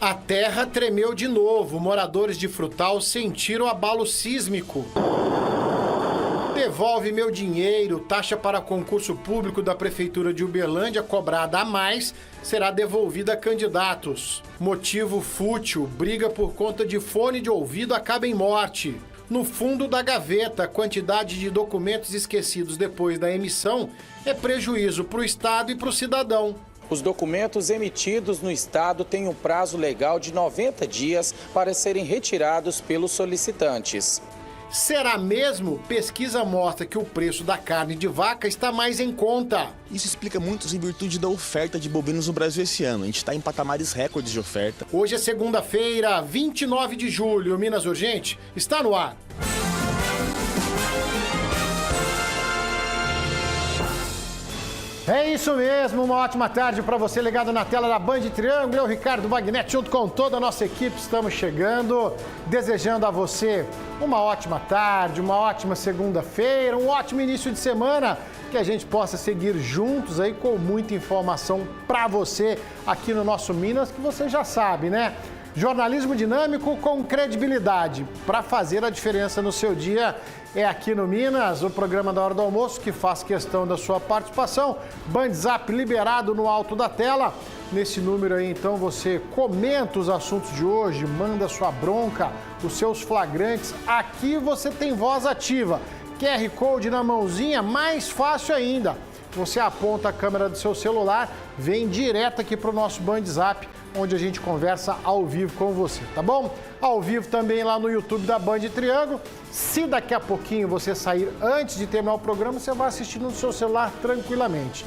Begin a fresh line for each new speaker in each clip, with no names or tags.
A terra tremeu de novo. Moradores de Frutal sentiram abalo sísmico. Devolve meu dinheiro. Taxa para concurso público da Prefeitura de Uberlândia cobrada a mais será devolvida a candidatos. Motivo fútil. Briga por conta de fone de ouvido acaba em morte. No fundo da gaveta, a quantidade de documentos esquecidos depois da emissão é prejuízo para o Estado e para o cidadão.
Os documentos emitidos no Estado têm um prazo legal de 90 dias para serem retirados pelos solicitantes.
Será mesmo? Pesquisa mostra que o preço da carne de vaca está mais em conta.
Isso explica muito em virtude da oferta de bovinos no Brasil esse ano. A gente está em patamares recordes de oferta.
Hoje é segunda-feira, 29 de julho. Minas Urgente está no ar. É isso mesmo, uma ótima tarde para você ligado na tela da Band Triângulo. Eu, Ricardo Wagner, junto com toda a nossa equipe, estamos chegando, desejando a você uma ótima tarde, uma ótima segunda-feira, um ótimo início de semana, que a gente possa seguir juntos aí com muita informação para você aqui no nosso Minas, que você já sabe, né? Jornalismo dinâmico com credibilidade para fazer a diferença no seu dia. É aqui no Minas, o programa da Hora do Almoço, que faz questão da sua participação. Bandzap liberado no alto da tela. Nesse número aí, então, você comenta os assuntos de hoje, manda sua bronca, os seus flagrantes. Aqui você tem voz ativa. QR Code na mãozinha, mais fácil ainda. Você aponta a câmera do seu celular, vem direto aqui para o nosso Bandzap, onde a gente conversa ao vivo com você, tá bom? Ao vivo também lá no YouTube da Band Triângulo. Se daqui a pouquinho você sair antes de terminar o programa, você vai assistir no seu celular tranquilamente.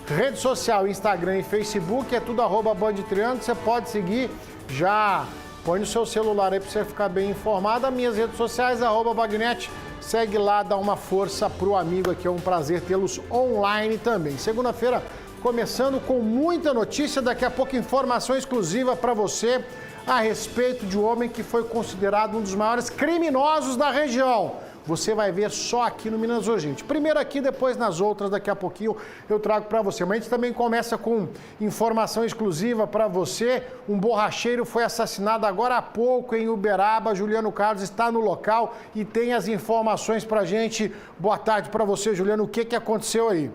Rede social, Instagram e Facebook, é tudo @Band Triângulo, você pode seguir, já põe no seu celular aí para você ficar bem informado. As minhas redes sociais, @Bagnete, segue lá, dá uma força pro amigo aqui, é um prazer tê-los online também. Segunda-feira, começando com muita notícia, daqui a pouco informação exclusiva para você a respeito de um homem que foi considerado um dos maiores criminosos da região. Você vai ver só aqui no Minas Urgente. Primeiro aqui, depois nas outras, daqui a pouquinho eu trago para você. Mas a gente também começa com informação exclusiva para você. Um borracheiro foi assassinado agora há pouco em Uberaba. Juliano Carlos está no local e tem as informações para a gente. Boa tarde para você, Juliano. O que aconteceu aí?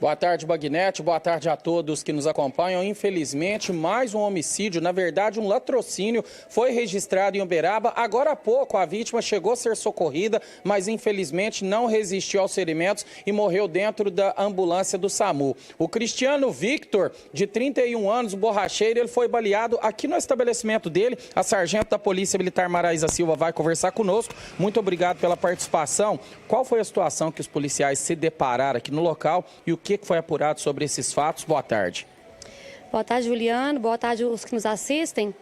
Boa tarde, Bagnete. Boa tarde a todos que nos acompanham. Infelizmente, mais um homicídio, na verdade, um latrocínio, foi registrado em Uberaba. Agora há pouco, a vítima chegou a ser socorrida, mas infelizmente não resistiu aos ferimentos e morreu dentro da ambulância do SAMU. O Cristiano Victor, de 31 anos, o borracheiro, ele foi baleado aqui no estabelecimento dele. A sargento da Polícia Militar Maraísa Silva vai conversar conosco. Muito obrigado pela participação. Qual foi a situação que os policiais se depararam aqui no local e o que foi apurado sobre esses fatos? Boa tarde.
Boa tarde, Juliano. Boa tarde os que nos assistem.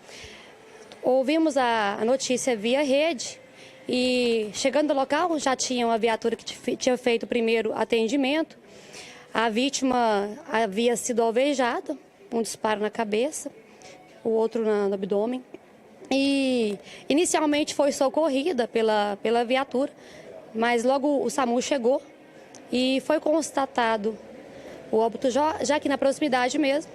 Ouvimos a notícia via rede e, chegando no local, já tinha uma viatura que tinha feito o primeiro atendimento. A vítima havia sido alvejada, um disparo na cabeça, o outro no abdômen. E, inicialmente, foi socorrida pela viatura, mas logo o SAMU chegou e foi constatado o óbito já aqui na proximidade mesmo.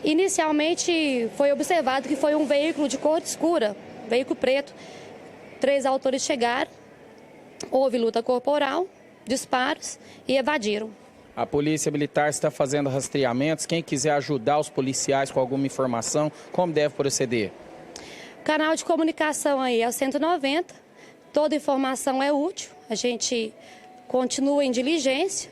Inicialmente foi observado que foi um veículo de cor escura, veículo preto. 3 autores chegaram, houve luta corporal, disparos e evadiram.
A Polícia Militar está fazendo rastreamentos. Quem quiser ajudar os policiais com alguma informação, como deve proceder?
O canal de comunicação aí é o 190, toda informação é útil, a gente continua em diligência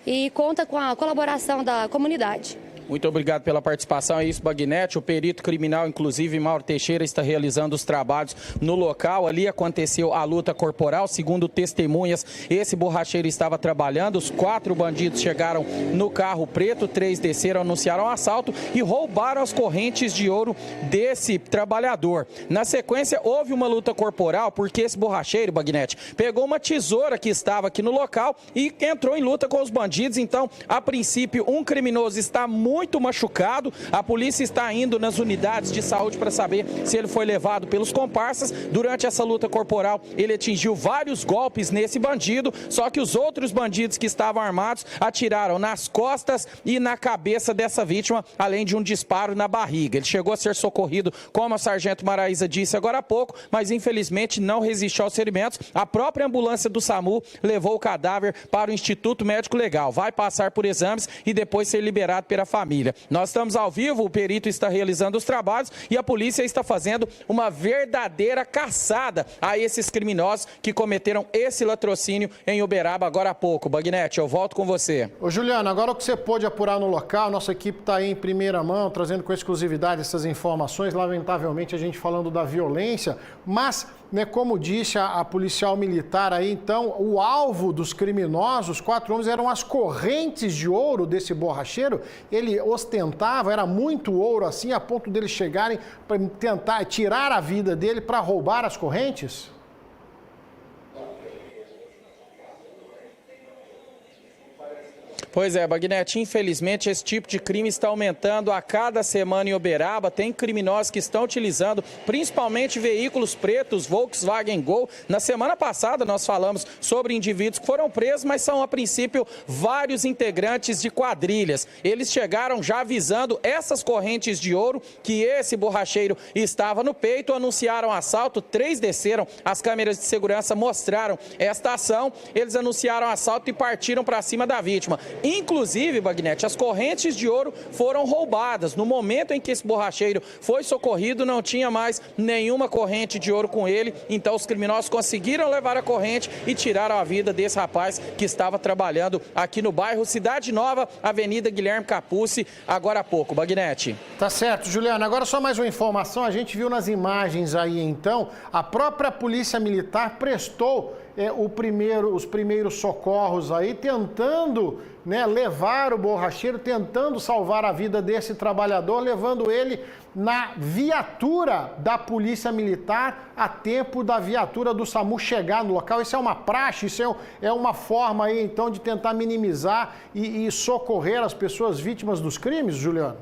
e conta com a colaboração da comunidade.
Muito obrigado pela participação. É isso, Bagnete. O perito criminal, inclusive, Mauro Teixeira, está realizando os trabalhos no local. Ali aconteceu a luta corporal. Segundo testemunhas, esse borracheiro estava trabalhando. Os 4 bandidos chegaram no carro preto, 3 desceram, anunciaram o assalto e roubaram as correntes de ouro desse trabalhador. Na sequência, houve uma luta corporal porque esse borracheiro, Bagnete, pegou uma tesoura que estava aqui no local e entrou em luta com os bandidos. Então, a princípio, um criminoso está muito muito machucado. A polícia está indo nas unidades de saúde para saber se ele foi levado pelos comparsas. Durante essa luta corporal, ele atingiu vários golpes nesse bandido, só que os outros bandidos que estavam armados atiraram nas costas e na cabeça dessa vítima, além de um disparo na barriga. Ele chegou a ser socorrido, como a sargento Maraísa disse agora há pouco, mas infelizmente não resistiu aos ferimentos. A própria ambulância do SAMU levou o cadáver para o Instituto Médico Legal. Vai passar por exames e depois ser liberado pela família. Nós estamos ao vivo, o perito está realizando os trabalhos e a polícia está fazendo uma verdadeira caçada a esses criminosos que cometeram esse latrocínio em Uberaba agora há pouco. Bagnete, eu volto com você.
Ô Juliano, agora o que você pôde apurar no local, nossa equipe está aí em primeira mão, trazendo com exclusividade essas informações, lamentavelmente a gente falando da violência, mas, né, como disse a policial militar aí, então, o alvo dos criminosos, 4 homens, eram as correntes de ouro desse borracheiro. Ele ostentava, era muito ouro assim, a ponto deles chegarem para tentar tirar a vida dele para roubar as correntes?
Pois é, Bagnete, infelizmente esse tipo de crime está aumentando a cada semana em Uberaba. Tem criminosos que estão utilizando principalmente veículos pretos, Volkswagen Gol. Na semana passada nós falamos sobre indivíduos que foram presos, mas são a princípio vários integrantes de quadrilhas. Eles chegaram já avisando essas correntes de ouro que esse borracheiro estava no peito, anunciaram assalto, 3 desceram, as câmeras de segurança mostraram esta ação, eles anunciaram assalto e partiram para cima da vítima. Inclusive, Bagnete, as correntes de ouro foram roubadas. No momento em que esse borracheiro foi socorrido, não tinha mais nenhuma corrente de ouro com ele. Então, os criminosos conseguiram levar a corrente e tiraram a vida desse rapaz que estava trabalhando aqui no bairro Cidade Nova, Avenida Guilherme Capucci, agora há pouco. Bagnete.
Tá certo, Juliano. Agora só mais uma informação. A gente viu nas imagens aí, então, a própria Polícia Militar prestou os primeiros socorros aí, tentando, né, levar o borracheiro, tentando salvar a vida desse trabalhador, levando ele na viatura da Polícia Militar a tempo da viatura do SAMU chegar no local. Isso é uma praxe, isso é uma forma aí, então, de tentar minimizar e socorrer as pessoas vítimas dos crimes, Juliano?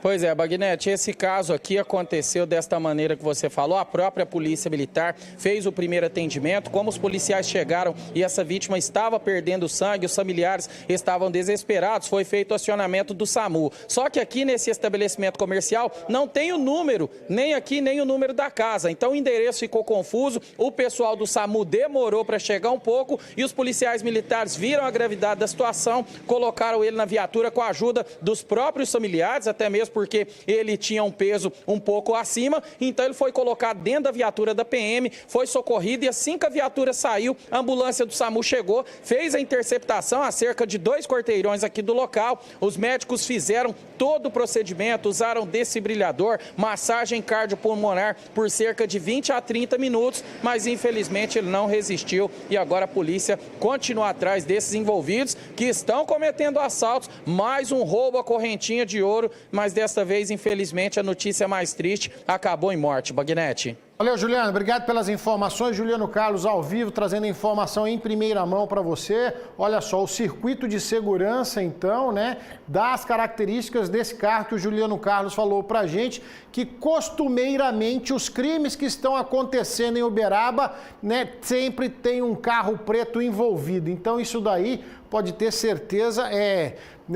Pois é, Bagnete, esse caso aqui aconteceu desta maneira que você falou. A própria Polícia Militar fez o primeiro atendimento. Como os policiais chegaram e essa vítima estava perdendo sangue, os familiares estavam desesperados, foi feito o acionamento do SAMU. Só que aqui nesse estabelecimento comercial não tem o número, nem aqui, nem o número da casa. Então o endereço ficou confuso, o pessoal do SAMU demorou para chegar um pouco e os policiais militares viram a gravidade da situação, colocaram ele na viatura com a ajuda dos próprios familiares, até mesmo porque ele tinha um peso um pouco acima, então ele foi colocado dentro da viatura da PM, foi socorrido e assim que a viatura saiu, a ambulância do SAMU chegou, fez a interceptação a cerca de 2 quarteirões aqui do local, os médicos fizeram todo o procedimento, usaram desfibrilhador, massagem cardiopulmonar por cerca de 20 a 30 minutos, mas infelizmente ele não resistiu e agora a polícia continua atrás desses envolvidos que estão cometendo assaltos, mais um roubo à correntinha de ouro, mas desta vez, infelizmente, a notícia mais triste acabou em morte. Bagnete.
Valeu, Juliano. Obrigado pelas informações. Juliano Carlos ao vivo, trazendo informação em primeira mão para você. Olha só, o circuito de segurança, então, né, das características desse carro que o Juliano Carlos falou para a gente, que costumeiramente os crimes que estão acontecendo em Uberaba, né, sempre tem um carro preto envolvido. Então, isso daí pode ter certeza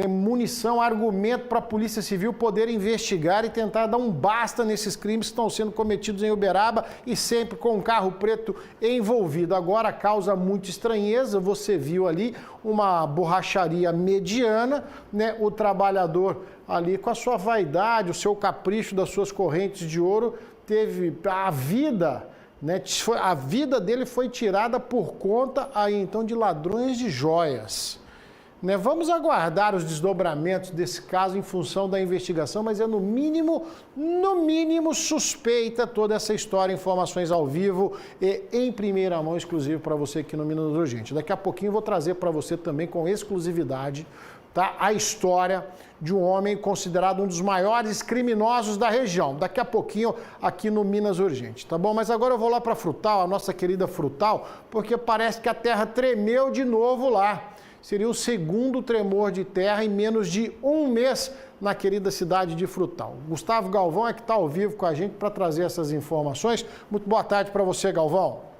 munição, argumento para a Polícia Civil poder investigar e tentar dar um basta nesses crimes que estão sendo cometidos em Uberaba e sempre com um carro preto envolvido. Agora causa muita estranheza, você viu ali uma borracharia mediana, né? O trabalhador ali com a sua vaidade, o seu capricho das suas correntes de ouro, teve a vida... A vida dele foi tirada por conta aí então de ladrões de joias. Vamos aguardar os desdobramentos desse caso em função da investigação, mas é no mínimo suspeita toda essa história, informações ao vivo e em primeira mão, exclusivo para você aqui no Minuto Urgente. Daqui a pouquinho eu vou trazer para você também com exclusividade tá? A história de um homem considerado um dos maiores criminosos da região. Daqui a pouquinho aqui no Minas Urgente, tá bom? Mas agora eu vou lá para Frutal, a nossa querida Frutal, porque parece que a terra tremeu de novo lá. Seria o segundo tremor de terra em menos de um mês na querida cidade de Frutal. Gustavo Galvão é que está ao vivo com a gente para trazer essas informações. Muito boa tarde para você, Galvão.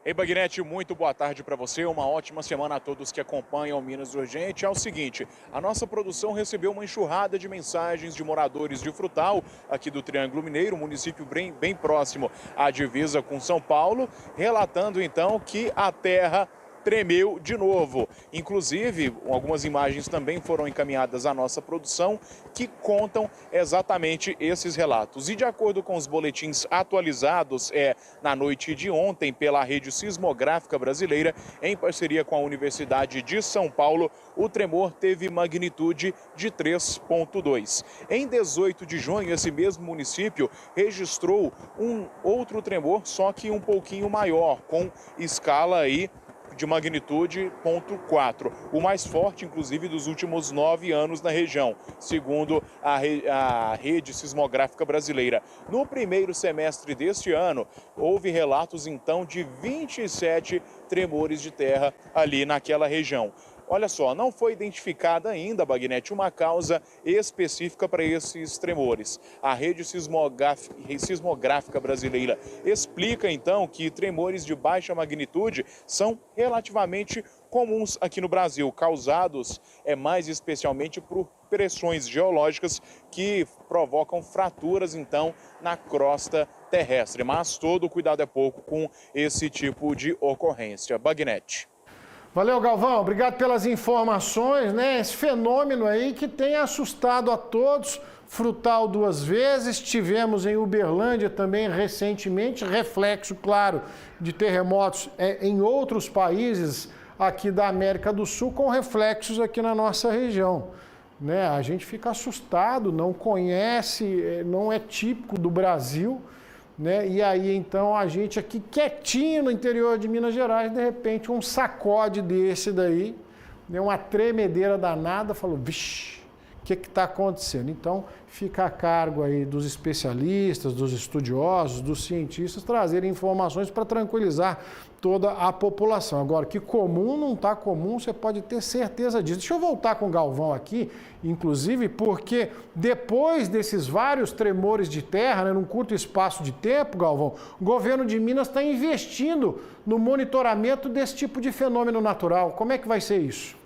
Ei, Bagnetti, muito boa tarde para você, uma ótima semana a todos que acompanham o Minas Urgente. É o seguinte, a nossa produção recebeu uma enxurrada de mensagens de moradores de Frutal, aqui do Triângulo Mineiro, município bem próximo à divisa com São Paulo, relatando então que a terra tremeu de novo. Inclusive, algumas imagens também foram encaminhadas à nossa produção que contam exatamente esses relatos. E de acordo com os boletins atualizados na noite de ontem pela Rede Sismográfica Brasileira, em parceria com a Universidade de São Paulo, o tremor teve magnitude de 3,2. Em 18 de junho, esse mesmo município registrou um outro tremor, só que um pouquinho maior, com escala aí de magnitude 0,4, o mais forte, inclusive, dos últimos 9 anos na região, segundo a Rede Sismográfica Brasileira. No primeiro semestre deste ano, houve relatos, então, de 27 tremores de terra ali naquela região. Olha só, não foi identificada ainda, Bagnetti, uma causa específica para esses tremores. A Rede Sismográfica Brasileira explica, então, que tremores de baixa magnitude são relativamente comuns aqui no Brasil, causados mais especialmente por pressões geológicas que provocam fraturas, então, na crosta terrestre. Mas todo cuidado é pouco com esse tipo de ocorrência. Bagnetti.
Valeu, Galvão. Obrigado pelas informações, né? Esse fenômeno aí que tem assustado a todos. Frutal 2 vezes, tivemos em Uberlândia também recentemente, reflexo, claro, de terremotos em outros países aqui da América do Sul, com reflexos aqui na nossa região. Né? A gente fica assustado, não conhece, não é típico do Brasil. Né? E aí, então, a gente aqui quietinho no interior de Minas Gerais, de repente, um sacode desse daí, né? Uma tremedeira danada, falou, vixe, o que está acontecendo? Então, fica a cargo aí dos especialistas, dos estudiosos, dos cientistas, trazerem informações para tranquilizar toda a população. Agora, que comum não está comum, você pode ter certeza disso. Deixa eu voltar com o Galvão aqui, inclusive, porque depois desses vários tremores de terra, né, num curto espaço de tempo, Galvão, o governo de Minas está investindo no monitoramento desse tipo de fenômeno natural. Como é que vai ser isso?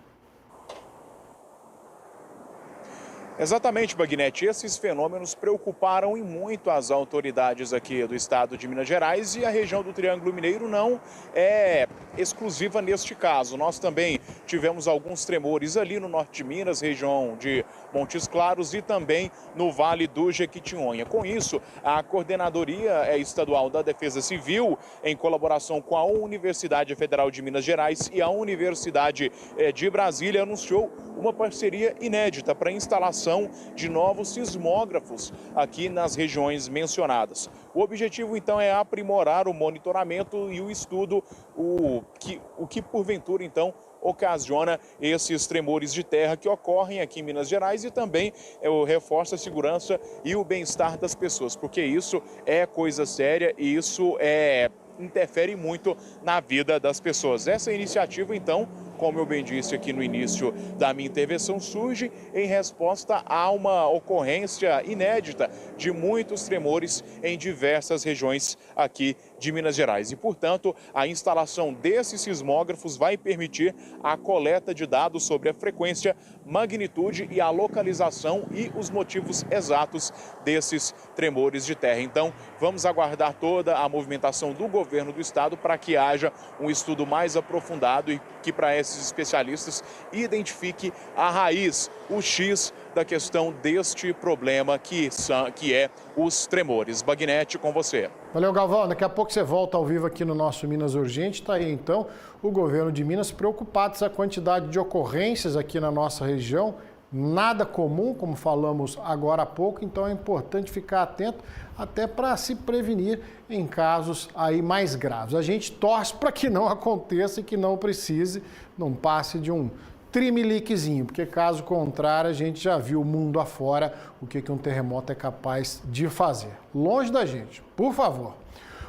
Exatamente, Bagnetti. Esses fenômenos preocuparam e muito as autoridades aqui do estado de Minas Gerais, e a região do Triângulo Mineiro não é exclusiva neste caso. Nós também tivemos alguns tremores ali no norte de Minas, região de Montes Claros, e também no Vale do Jequitinhonha. Com isso, a Coordenadoria Estadual da Defesa Civil, em colaboração com a Universidade Federal de Minas Gerais e a Universidade de Brasília, anunciou uma parceria inédita para a instalação de novos sismógrafos aqui nas regiões mencionadas. O objetivo, então, é aprimorar o monitoramento e o estudo, o que porventura, então, ocasiona esses tremores de terra que ocorrem aqui em Minas Gerais, e também reforça a segurança e o bem-estar das pessoas, porque isso é coisa séria e isso interfere muito na vida das pessoas. Essa iniciativa, então, como eu bem disse aqui no início da minha intervenção, surge em resposta a uma ocorrência inédita de muitos tremores em diversas regiões aqui de Minas Gerais. E, portanto, a instalação desses sismógrafos vai permitir a coleta de dados sobre a frequência, magnitude e a localização e os motivos exatos desses tremores de terra. Então, vamos aguardar toda a movimentação do governo do estado para que haja um estudo mais aprofundado e que, para esses especialistas, identifique a raiz, o X da questão deste problema que é os tremores. Bagnetti, com você.
Valeu, Galvão. Daqui a pouco você volta ao vivo aqui no nosso Minas Urgente. Está aí, então, o governo de Minas preocupado com a quantidade de ocorrências aqui na nossa região, Nada comum, como falamos agora há pouco, então é importante ficar atento até para se prevenir em casos aí mais graves. A gente torce para que não aconteça e que não precise, não passe de um trimeliquezinho, porque caso contrário a gente já viu o mundo afora o que um terremoto é capaz de fazer. Longe da gente, por favor.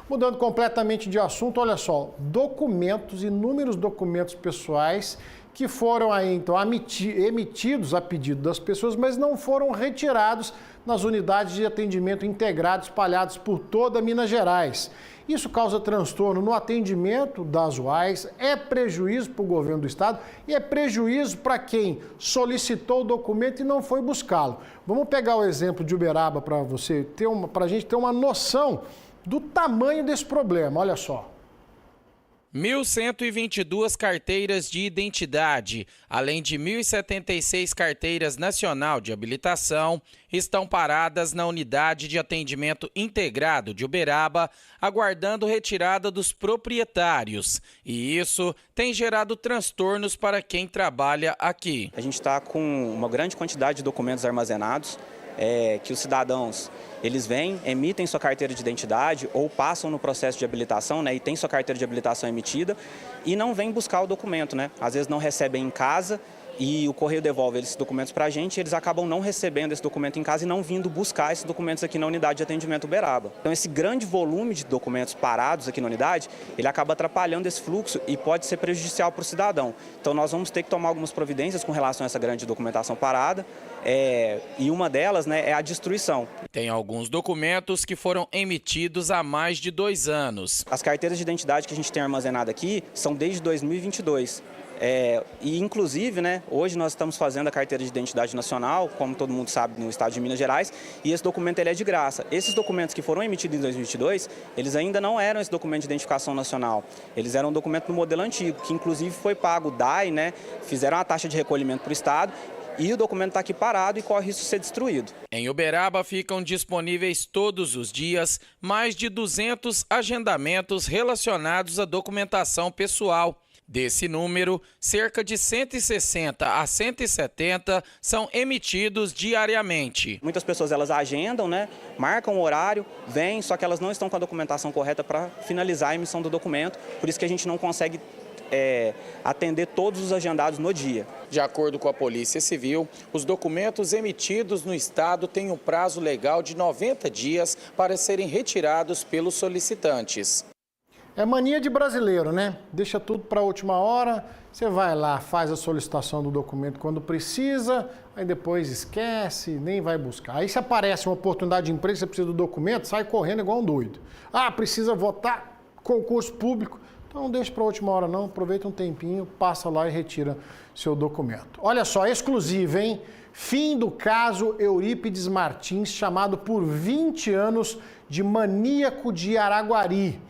Mudando completamente de assunto, olha só, documentos, inúmeros documentos pessoais que foram aí então emitidos a pedido das pessoas, mas não foram retirados nas unidades de atendimento integrado espalhados por toda Minas Gerais. Isso causa transtorno no atendimento das UAIs, é prejuízo para o governo do estado e é prejuízo para quem solicitou o documento e não foi buscá-lo. Vamos pegar o exemplo de Uberaba para a gente ter uma noção do tamanho desse problema. Olha só.
1.122 carteiras de identidade, além de 1.076 carteiras nacional de habilitação, estão paradas na unidade de atendimento integrado de Uberaba, aguardando retirada dos proprietários. E isso tem gerado transtornos para quem trabalha aqui.
A gente está com uma grande quantidade de documentos armazenados, que os cidadãos, eles vêm, emitem sua carteira de identidade ou passam no processo de habilitação, né, e tem sua carteira de habilitação emitida e não vêm buscar o documento, né? Às vezes não recebem em casa e o correio devolve esses documentos para a gente e eles acabam não recebendo esse documento em casa e não vindo buscar esses documentos aqui na unidade de atendimento Uberaba. Então esse grande volume de documentos parados aqui na unidade, ele acaba atrapalhando esse fluxo e pode ser prejudicial para o cidadão. Então nós vamos ter que tomar algumas providências com relação a essa grande documentação parada. E uma delas, né, é a destruição.
Tem alguns documentos que foram emitidos há mais de 2 anos.
As carteiras de identidade que a gente tem armazenado aqui são desde 2022. E inclusive, né, hoje nós estamos fazendo a carteira de identidade nacional, como todo mundo sabe, no estado de Minas Gerais, e esse documento ele é de graça. Esses documentos que foram emitidos em 2022, eles ainda não eram esse documento de identificação nacional. Eles eram um documento no modelo antigo, que inclusive foi pago o DAI, né, fizeram a taxa de recolhimento para o estado, e o documento está aqui parado e corre risco de ser destruído.
Em Uberaba ficam disponíveis todos os dias mais de 200 agendamentos relacionados à documentação pessoal. Desse número, cerca de 160 a 170 são emitidos diariamente.
Muitas pessoas elas agendam, né, marcam o horário, vêm, só que elas não estão com a documentação correta para finalizar a emissão do documento, por isso que a gente não consegue atender todos os agendados no dia.
De acordo com a Polícia Civil, os documentos emitidos no estado têm um prazo legal de 90 dias para serem retirados pelos solicitantes.
É mania de brasileiro, né? Deixa tudo para a última hora, você vai lá, faz a solicitação do documento quando precisa, aí depois esquece, nem vai buscar. Aí se aparece uma oportunidade de emprego, você precisa do documento, sai correndo igual um doido. Ah, precisa votar, concurso público. Então não deixa para a última hora não, aproveita um tempinho, passa lá e retira seu documento. Olha só, exclusivo, hein? Fim do caso Eurípides Martins, chamado por 20 anos de maníaco de Araguari.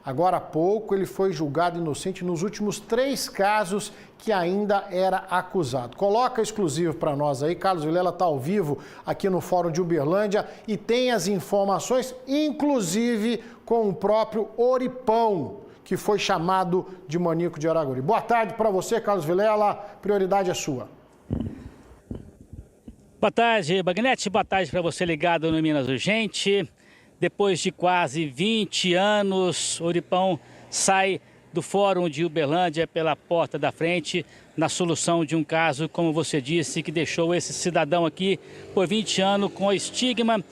Agora há pouco ele foi julgado inocente nos últimos 3 casos que ainda era acusado. Coloca exclusivo para nós aí, Carlos Vilela está ao vivo aqui no Fórum de Uberlândia e tem as informações, inclusive com o próprio Oripão, que foi chamado de maníaco de Araguari. Boa tarde para você, Carlos Vilela, prioridade é sua.
Boa tarde, Bagnete, boa tarde para você ligado no Minas Urgente. Depois de quase 20 anos, Oripão sai do Fórum de Uberlândia pela porta da frente na solução de um caso, como você disse, que deixou esse cidadão aqui por 20 anos com o estigma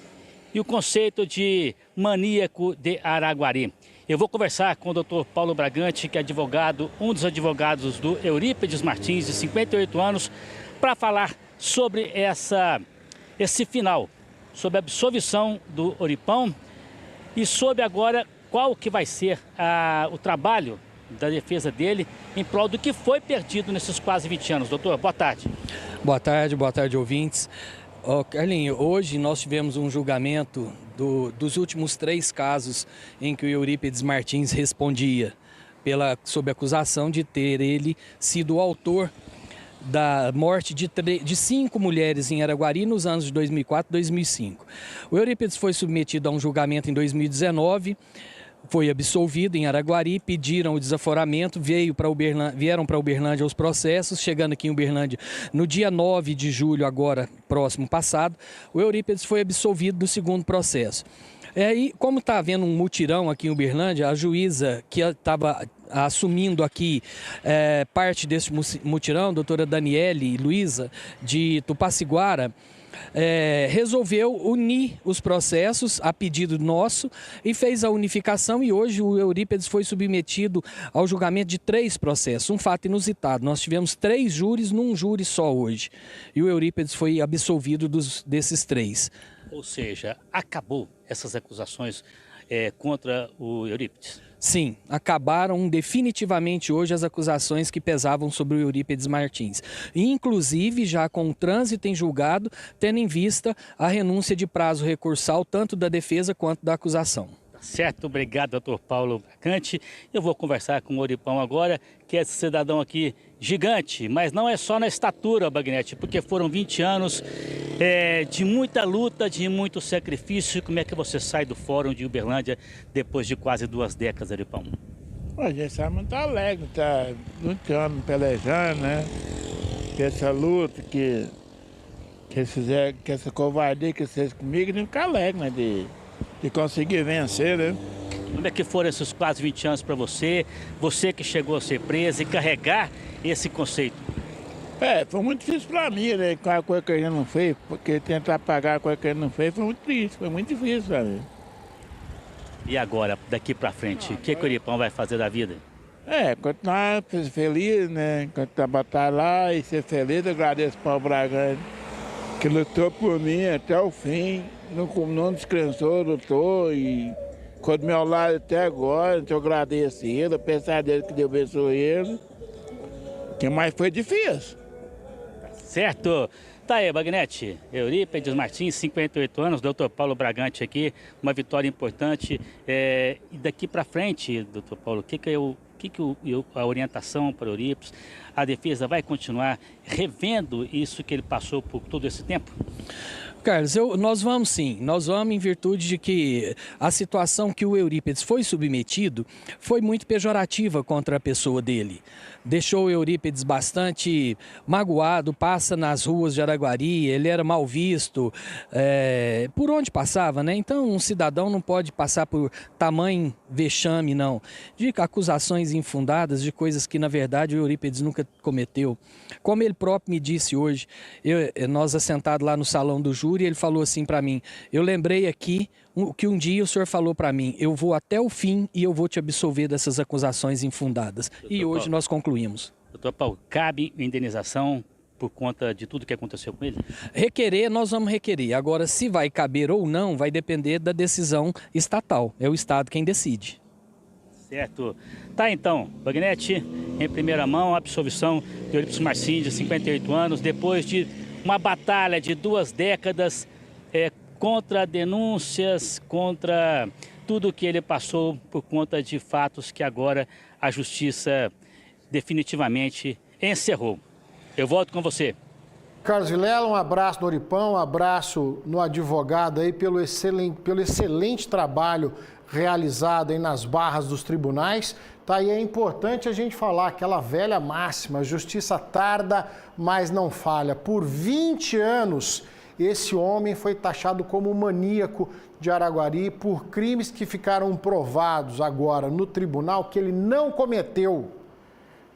e o conceito de maníaco de Araguari. Eu vou conversar com o Dr. Paulo Bragante, que é advogado, um dos advogados do Eurípides Martins, de 58 anos, para falar sobre esse final, sobre a absolvição do Oripão e sobre agora qual que vai ser o trabalho da defesa dele em prol do que foi perdido nesses quase 20 anos. Doutor, boa tarde.
Boa tarde, ouvintes. Carlinho, hoje nós tivemos um julgamento dos últimos 3 casos em que o Eurípides Martins respondia sob acusação de ter ele sido o autor da morte de 5 mulheres em Araguari nos anos de 2004 e 2005. O Eurípides foi submetido a um julgamento em 2019, foi absolvido em Araguari, pediram o desaforamento, vieram para Uberlândia os processos, chegando aqui em Uberlândia no dia 9 de julho, agora próximo passado, o Eurípides foi absolvido do segundo processo. E como está havendo um mutirão aqui em Uberlândia, a juíza que estava assumindo aqui parte desse mutirão, a doutora Daniele Luiza, de Tupaciguara, resolveu unir os processos a pedido nosso e fez a unificação, e hoje o Eurípides foi submetido ao julgamento de 3 processos, um fato inusitado. Nós tivemos 3 júris num júri só hoje, e o Eurípides foi absolvido desses 3.
Ou seja, acabou essas acusações contra o Eurípides?
Sim, acabaram definitivamente hoje as acusações que pesavam sobre o Eurípides Martins. Inclusive já com o trânsito em julgado, tendo em vista a renúncia de prazo recursal tanto da defesa quanto da acusação.
Certo, obrigado, doutor Paulo Bragante. Eu vou conversar com o Oripão agora, que é esse cidadão aqui gigante, mas não é só na estatura, Bagnete, porque foram 20 anos de muita luta, de muito sacrifício. Como é que você sai do Fórum de Uberlândia depois de quase 2 décadas, Oripão?
A gente está muito alegre, está lutando, pelejando, né? Que essa luta que eles fizeram, que essa covardia que vocês comigo, a gente fica alegre, né? De conseguir vencer, né?
Como é que foram esses quase 20 anos para você? Você que chegou a ser preso e carregar esse conceito?
Foi muito difícil para mim, né? Com a coisa que a gente não fez, porque tentar pagar a coisa que a gente não fez foi muito triste, foi muito difícil para mim.
E agora, daqui para frente, o que o Oripão vai fazer da vida?
Continuar feliz, né? Continuar batalhar lá e ser feliz. Eu agradeço ao Paulo Bragante, que lutou por mim até o fim. Não descansou, lutou e ficou do meu lado até agora. Então eu agradeço ele, apesar dele que Deus abençoe ele. O que mais foi difícil.
Certo. Tá aí, Bagnete. Eurípides Martins, 58 anos, doutor Paulo Bragante aqui, uma vitória importante. E daqui para frente, doutor Paulo, a orientação para o Eurípides, a defesa vai continuar revendo isso que ele passou por todo esse tempo?
Carlos, nós vamos sim, nós vamos em virtude de que a situação que o Eurípides foi submetido foi muito pejorativa contra a pessoa dele. Deixou o Eurípides bastante magoado, passa nas ruas de Araguari, ele era mal visto, por onde passava, né? Então um cidadão não pode passar por tamanho vexame, não, de acusações infundadas, de coisas que na verdade o Eurípides nunca cometeu. Como ele próprio me disse hoje, nós assentados lá no salão do júri, ele falou assim para mim: eu lembrei aqui que um dia o senhor falou para mim, eu vou até o fim e eu vou te absolver dessas acusações infundadas. Doutor e hoje Paulo, nós concluímos.
Doutor Paulo, cabe indenização por conta de tudo que aconteceu com ele?
Requerer, nós vamos requerer. Agora, se vai caber ou não, vai depender da decisão estatal. É o Estado quem decide.
Certo. Tá então, Bagnete, em primeira mão, a absolvição de Eurípides Martins, de 58 anos, depois de uma batalha de 2 décadas contra denúncias, contra tudo que ele passou por conta de fatos que agora a Justiça definitivamente encerrou. Eu volto com você.
Carlos Vilela, um abraço no Oripão, um abraço no advogado aí pelo excelente trabalho realizado aí nas barras dos tribunais. Tá, e é importante a gente falar aquela velha máxima: justiça tarda, mas não falha. Por 20 anos, esse homem foi taxado como maníaco de Araguari por crimes que ficaram provados agora no tribunal que ele não cometeu.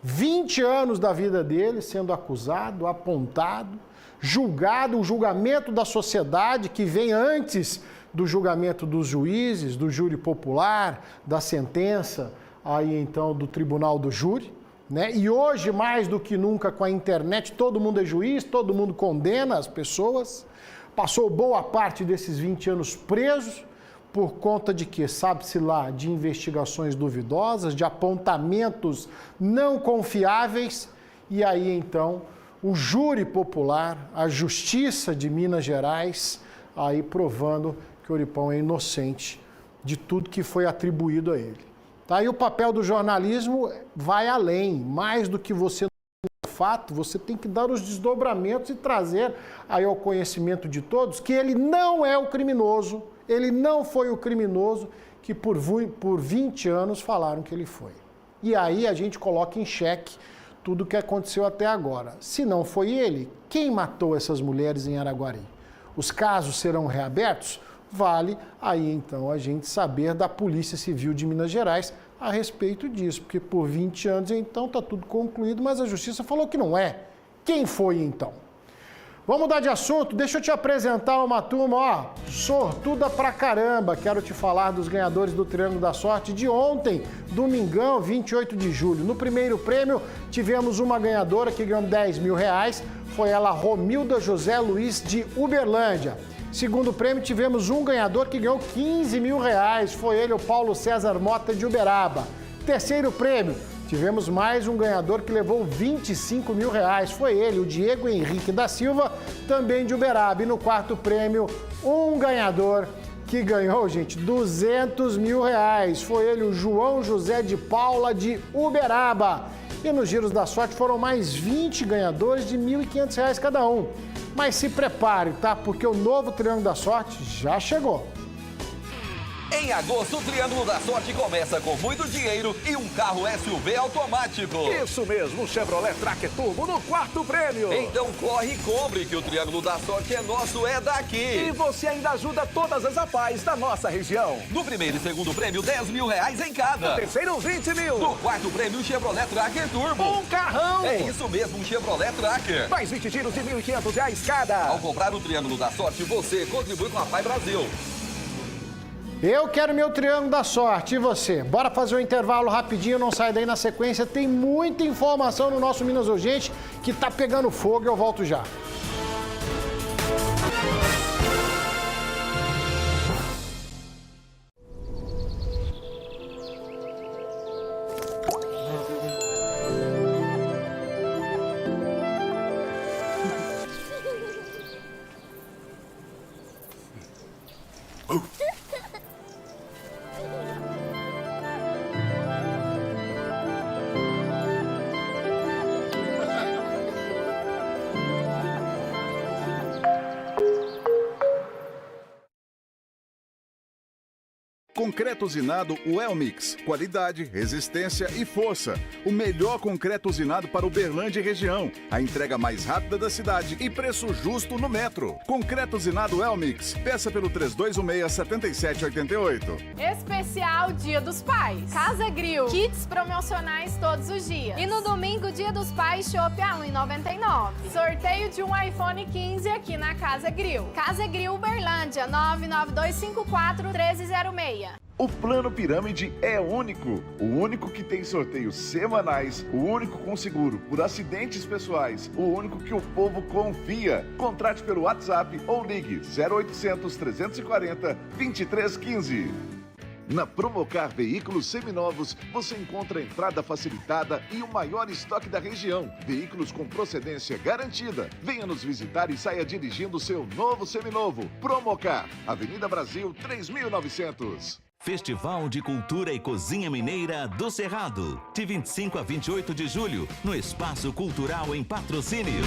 20 anos da vida dele sendo acusado, apontado, julgado, o julgamento da sociedade que vem antes do julgamento dos juízes, do júri popular, da sentença, aí então do tribunal do júri, né? E hoje, mais do que nunca, com a internet, todo mundo é juiz, todo mundo condena as pessoas. Passou boa parte desses 20 anos presos, por conta de que, sabe-se lá, de investigações duvidosas, de apontamentos não confiáveis, e aí então o júri popular, a Justiça de Minas Gerais, aí provando que o Oripão é inocente de tudo que foi atribuído a ele. Tá? E o papel do jornalismo vai além, mais do que você fato, você tem que dar os desdobramentos e trazer aí ao conhecimento de todos que ele não é o criminoso, ele não foi o criminoso que por 20 anos falaram que ele foi. E aí a gente coloca em xeque tudo o que aconteceu até agora. Se não foi ele, quem matou essas mulheres em Araguari? Os casos serão reabertos? Vale aí então a gente saber da Polícia Civil de Minas Gerais a respeito disso, porque por 20 anos então está tudo concluído, mas a Justiça falou que não é. Quem foi então? Vamos mudar de assunto, deixa eu te apresentar uma turma, ó, sortuda pra caramba. Quero te falar dos ganhadores do Triângulo da Sorte de ontem, domingão, 28 de julho. No primeiro prêmio, tivemos uma ganhadora que ganhou R$10 mil, foi ela, Romilda José Luiz de Uberlândia. Segundo prêmio, tivemos um ganhador que ganhou R$15 mil, foi ele, o Paulo César Mota de Uberaba. Terceiro prêmio, tivemos mais um ganhador que levou R$25 mil, foi ele, o Diego Henrique da Silva, também de Uberaba. E no quarto prêmio, um ganhador que ganhou, gente, R$200 mil, foi ele, o João José de Paula de Uberaba. E nos giros da sorte foram mais 20 ganhadores de R$1.500 cada um. Mas se prepare, tá? Porque o novo Triângulo da Sorte já chegou.
Em agosto, o Triângulo da Sorte começa com muito dinheiro e um carro SUV automático.
Isso mesmo, um Chevrolet Tracker Turbo no quarto prêmio.
Então corre e compre, que o Triângulo da Sorte é nosso, é daqui.
E você ainda ajuda todas as APAES da nossa região.
No primeiro e segundo prêmio, R$10 mil em cada.
No terceiro, 20 mil.
No quarto prêmio, um Chevrolet Tracker Turbo.
Um carrão.
É isso mesmo, um Chevrolet Tracker.
Mais 20 giros de R$1.500 cada.
Ao comprar o Triângulo da Sorte, você contribui com a APAE Brasil.
Eu quero meu Triângulo da Sorte, e você? Bora fazer um intervalo rapidinho, não sai daí. Na sequência, tem muita informação no nosso Minas Urgente que tá pegando fogo, eu volto já.
Concreto usinado Welmix. Qualidade, resistência e força. O melhor concreto usinado para Uberlândia e região. A entrega mais rápida da cidade e preço justo no metro. Concreto usinado Welmix. Peça pelo 3216-7788.
Especial Dia dos Pais. Casa Grill. Kits promocionais todos os dias. E no domingo, Dia dos Pais, chopp a R$ 1,99. Sorteio de um iPhone 15 aqui na Casa Grill. Casa Grill Uberlândia, 99254-1306.
O Plano Pirâmide é único. O único que tem sorteios semanais, o único com seguro por acidentes pessoais, o único que o povo confia. Contrate pelo WhatsApp ou ligue 0800 340 2315. Na Promocar Veículos Seminovos, você encontra entrada facilitada e o maior estoque da região. Veículos com procedência garantida. Venha nos visitar e saia dirigindo seu novo seminovo. Promocar, Avenida Brasil 3900.
Festival de Cultura e Cozinha Mineira do Cerrado, de 25 a 28 de julho, no Espaço Cultural em Patrocínio.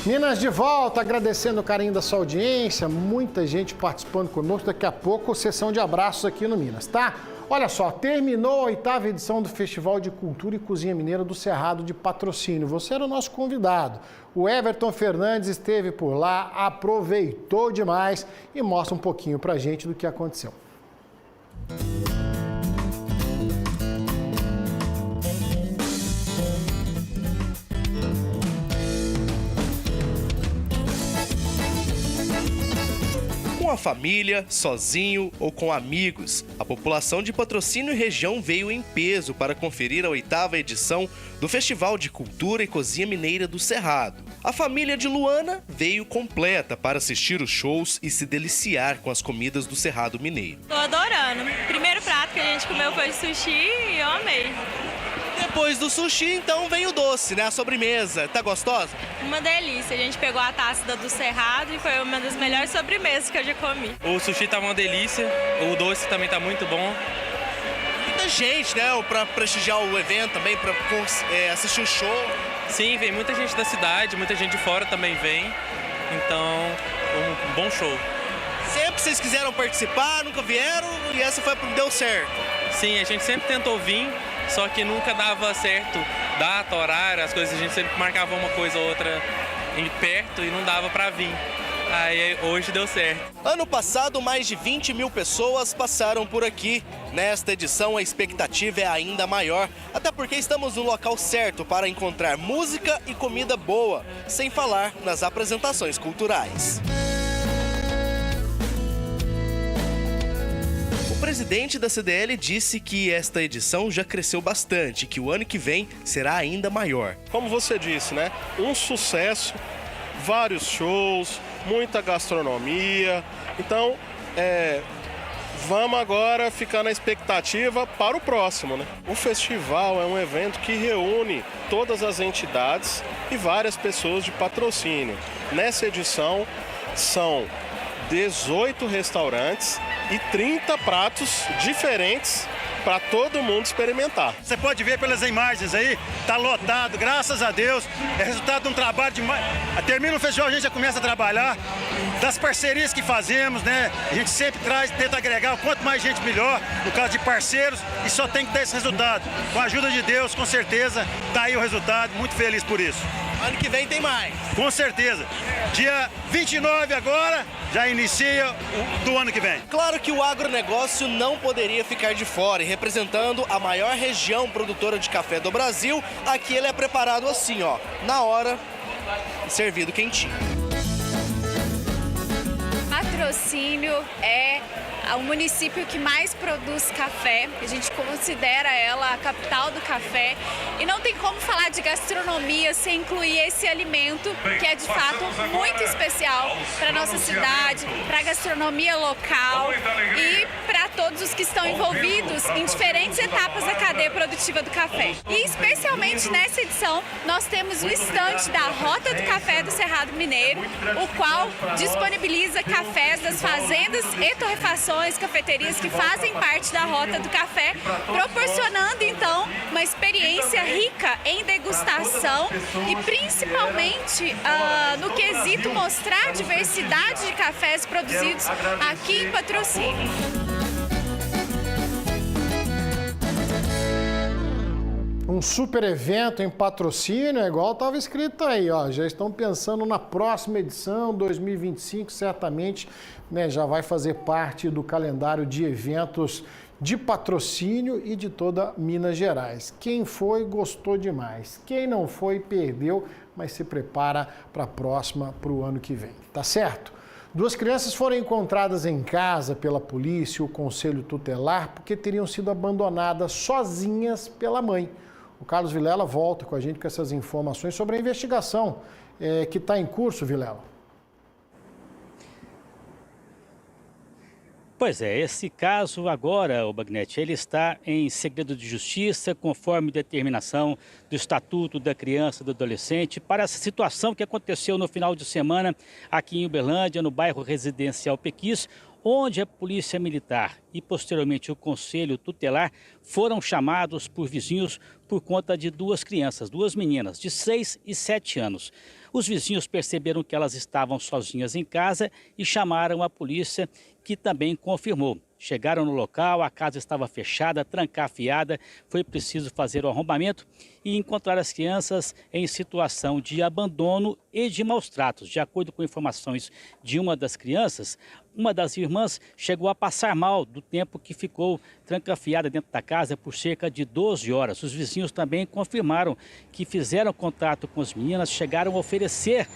Minas de volta, agradecendo o carinho da sua audiência, muita gente participando conosco. Daqui a pouco, sessão de abraços aqui no Minas, tá? Olha só, terminou a 8ª edição do Festival de Cultura e Cozinha Mineira do Cerrado de Patrocínio. Você era o nosso convidado. O Everton Fernandes esteve por lá, aproveitou demais e mostra um pouquinho pra gente do que aconteceu.
Com a família, sozinho ou com amigos, a população de Patrocínio e região veio em peso para conferir a 8ª edição do Festival de Cultura e Cozinha Mineira do Cerrado. A família de Luana veio completa para assistir os shows e se deliciar com as comidas do Cerrado Mineiro.
Tô adorando. O primeiro prato que a gente comeu foi sushi e eu amei.
Depois do sushi, então, vem o doce, né? A sobremesa. Tá gostosa?
Uma delícia. A gente pegou a taça do Cerrado e foi uma das melhores sobremesas que eu já comi.
O sushi tá uma delícia, o doce também tá muito bom.
Muita gente, né, para prestigiar o evento também, para assistir o show.
Sim, vem muita gente da cidade, muita gente de fora também vem, então um bom show.
Sempre vocês quiseram participar, nunca vieram e essa foi a que deu certo.
Sim, a gente sempre tentou vir, só que nunca dava certo data, horário, as coisas, a gente sempre marcava uma coisa ou outra perto e não dava para vir. Aí hoje deu certo.
Ano passado, mais de 20 mil pessoas passaram por aqui. Nesta edição, a expectativa é ainda maior, até porque estamos no local certo para encontrar música e comida boa, sem falar nas apresentações culturais. O presidente da CDL disse que esta edição já cresceu bastante, que o ano que vem será ainda maior.
Como você disse, né? Um sucesso, vários shows, muita gastronomia. Então, vamos agora ficar na expectativa para o próximo, né? O festival é um evento que reúne todas as entidades e várias pessoas de patrocínio. Nessa edição, são 18 restaurantes e 30 pratos diferentes para todo mundo experimentar.
Você pode ver pelas imagens aí, tá lotado, graças a Deus. É resultado de um trabalho de... Termina o festival, a gente já começa a trabalhar. Das parcerias que fazemos, né? A gente sempre tenta agregar, quanto mais gente melhor, no caso de parceiros, e só tem que dar esse resultado. Com a ajuda de Deus, com certeza, tá aí o resultado, muito feliz por isso.
Ano que vem tem mais.
Com certeza. Dia 29 agora, já inicia do ano que vem.
Claro que o agronegócio não poderia ficar de fora e representando a maior região produtora de café do Brasil, aqui ele é preparado assim, ó, na hora e servido quentinho.
Patrocínio é o município que mais produz café. A gente considera ela a capital do café. E não tem como falar de gastronomia sem incluir esse alimento, que é de fato muito especial para a nossa cidade, para a gastronomia local e para todos os que estão envolvidos em diferentes etapas da cadeia produtiva do café. E especialmente nessa edição, nós temos o estande da Rota do Café do Cerrado Mineiro, o qual disponibiliza cafés das fazendas e torrefações, cafeterias que fazem parte da Rota do Café, proporcionando então uma experiência rica em degustação e principalmente no quesito mostrar a diversidade de cafés produzidos aqui em Patrocínio.
Um super evento em Patrocínio, é igual estava escrito aí, ó. Já estão pensando na próxima edição, 2025, certamente, né, já vai fazer parte do calendário de eventos de Patrocínio e de toda Minas Gerais. Quem foi, gostou demais. Quem não foi, perdeu, mas se prepara para a próxima, para o ano que vem. Tá certo? 2 crianças foram encontradas em casa pela polícia e o conselho tutelar porque teriam sido abandonadas sozinhas pela mãe. O Carlos Vilela volta com a gente com essas informações sobre a investigação que está em curso, Vilela.
Pois é, esse caso agora, o Bagnetti, ele está em segredo de justiça, conforme determinação do Estatuto da Criança e do Adolescente, para essa situação que aconteceu no final de semana aqui em Uberlândia, no bairro residencial Pequis, onde a Polícia Militar e posteriormente o Conselho Tutelar foram chamados por vizinhos por conta de 2 crianças, 2 meninas de 6 e 7 anos. Os vizinhos perceberam que elas estavam sozinhas em casa e chamaram a polícia, que também confirmou. Chegaram no local, a casa estava fechada, trancafiada, foi preciso fazer o arrombamento e encontrar as crianças em situação de abandono e de maus tratos. De acordo com informações de uma das crianças, uma das irmãs chegou a passar mal do tempo que ficou trancafiada dentro da casa por cerca de 12 horas. Os vizinhos também confirmaram que fizeram contato com as meninas, chegaram a oferecer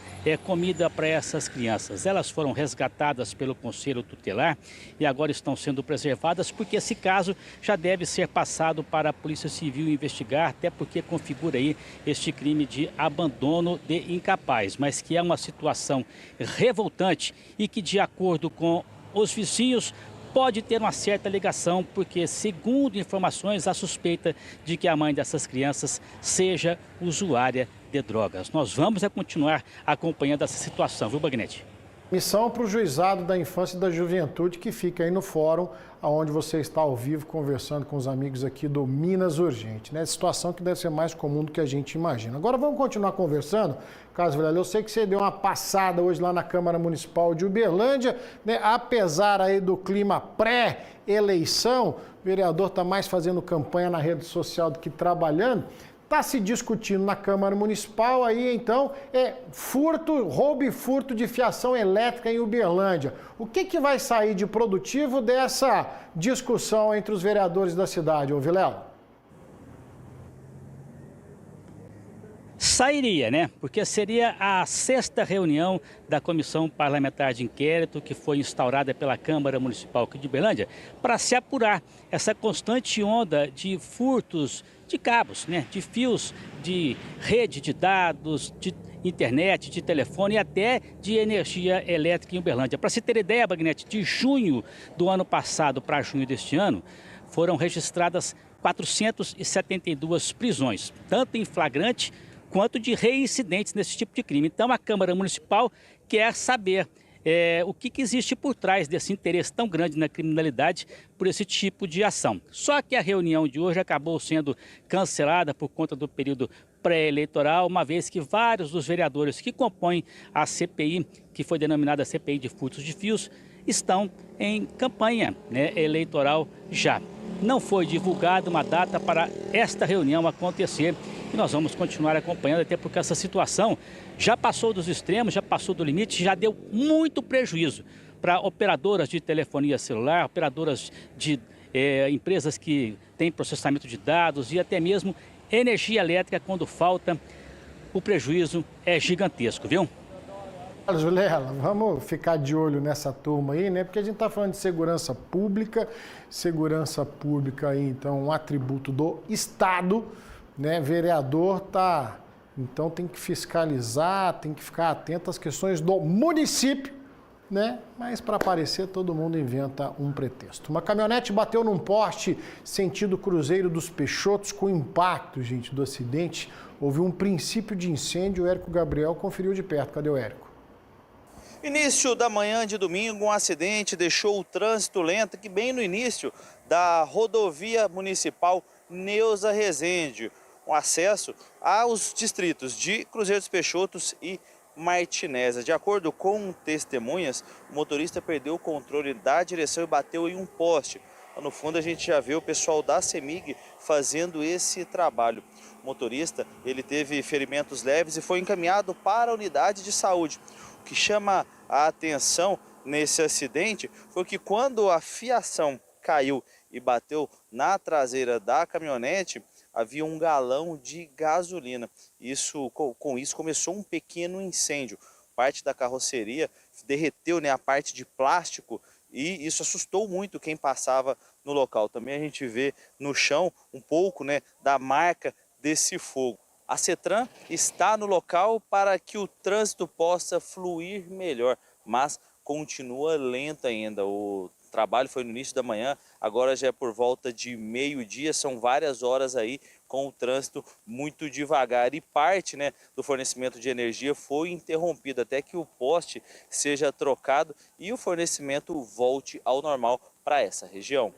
comida para essas crianças. Elas foram resgatadas pelo Conselho Tutelar e agora estão sendo preservadas porque esse caso já deve ser passado para a Polícia Civil investigar, até porque configura aí este crime de abandono de incapaz, mas que é uma situação revoltante e que, de acordo com os vizinhos, pode ter uma certa ligação, porque, segundo informações, há suspeita de que a mãe dessas crianças seja usuária de drogas. Nós vamos continuar acompanhando essa situação, viu, Bagnetti?
Missão para o Juizado da Infância e da Juventude, que fica aí no fórum, onde você está ao vivo conversando com os amigos aqui do Minas Urgente, né? Situação que deve ser mais comum do que a gente imagina. Agora vamos continuar conversando. Carlos Vilela, eu sei que você deu uma passada hoje lá na Câmara Municipal de Uberlândia, né? Apesar aí do clima pré-eleição, o vereador está mais fazendo campanha na rede social do que trabalhando. Está se discutindo na Câmara Municipal aí, então, roubo e furto de fiação elétrica em Uberlândia. O que vai sair de produtivo dessa discussão entre os vereadores da cidade, ô Vilela?
Sairia, né? Porque seria a 6ª reunião da Comissão Parlamentar de Inquérito que foi instaurada pela Câmara Municipal aqui de Uberlândia para se apurar essa constante onda de furtos de cabos, né? De fios de rede de dados, de internet, de telefone e até de energia elétrica em Uberlândia. Para se ter ideia, Bagnete, de junho do ano passado para junho deste ano, foram registradas 472 prisões, tanto em flagrante quanto de reincidentes nesse tipo de crime. Então, a Câmara Municipal quer saber o que existe por trás desse interesse tão grande na criminalidade por esse tipo de ação. Só que a reunião de hoje acabou sendo cancelada por conta do período pré-eleitoral, uma vez que vários dos vereadores que compõem a CPI, que foi denominada CPI de furtos de fios, estão em campanha, né, eleitoral já. Não foi divulgada uma data para esta reunião acontecer e nós vamos continuar acompanhando, até porque essa situação já passou dos extremos, já passou do limite, já deu muito prejuízo para operadoras de telefonia celular, operadoras de empresas que têm processamento de dados e até mesmo energia elétrica. Quando falta, o prejuízo é gigantesco, viu?
Carlos Vilela, vamos ficar de olho nessa turma aí, né? Porque a gente está falando de segurança pública aí, então, um atributo do Estado, né? Vereador então tem que fiscalizar, tem que ficar atento às questões do município, né? Mas para aparecer, todo mundo inventa um pretexto. Uma caminhonete bateu num poste sentido Cruzeiro dos Peixotos com impacto, gente, do acidente. Houve um princípio de incêndio, o Érico Gabriel conferiu de perto. Cadê o Érico?
Início da manhã de domingo, um acidente deixou o trânsito lento aqui bem no início da rodovia municipal Neuza Rezende, um acesso aos distritos de Cruzeiro dos Peixotos e Martinésia. De acordo com testemunhas, o motorista perdeu o controle da direção e bateu em um poste. No fundo a gente já vê o pessoal da CEMIG fazendo esse trabalho. O motorista, ele teve ferimentos leves e foi encaminhado para a unidade de saúde. O que chama a atenção nesse acidente foi que quando a fiação caiu e bateu na traseira da caminhonete, havia um galão de gasolina. Com isso começou um pequeno incêndio. Parte da carroceria derreteu, né, a parte de plástico, e isso assustou muito quem passava no local. Também a gente vê no chão um pouco, né, da marca desse fogo. A CETRAN está no local para que o trânsito possa fluir melhor, mas continua lento ainda. O trabalho foi no início da manhã, agora já é por volta de meio-dia, são várias horas aí com o trânsito muito devagar e parte, né, do fornecimento de energia foi interrompido até que o poste seja trocado e o fornecimento volte ao normal para essa região.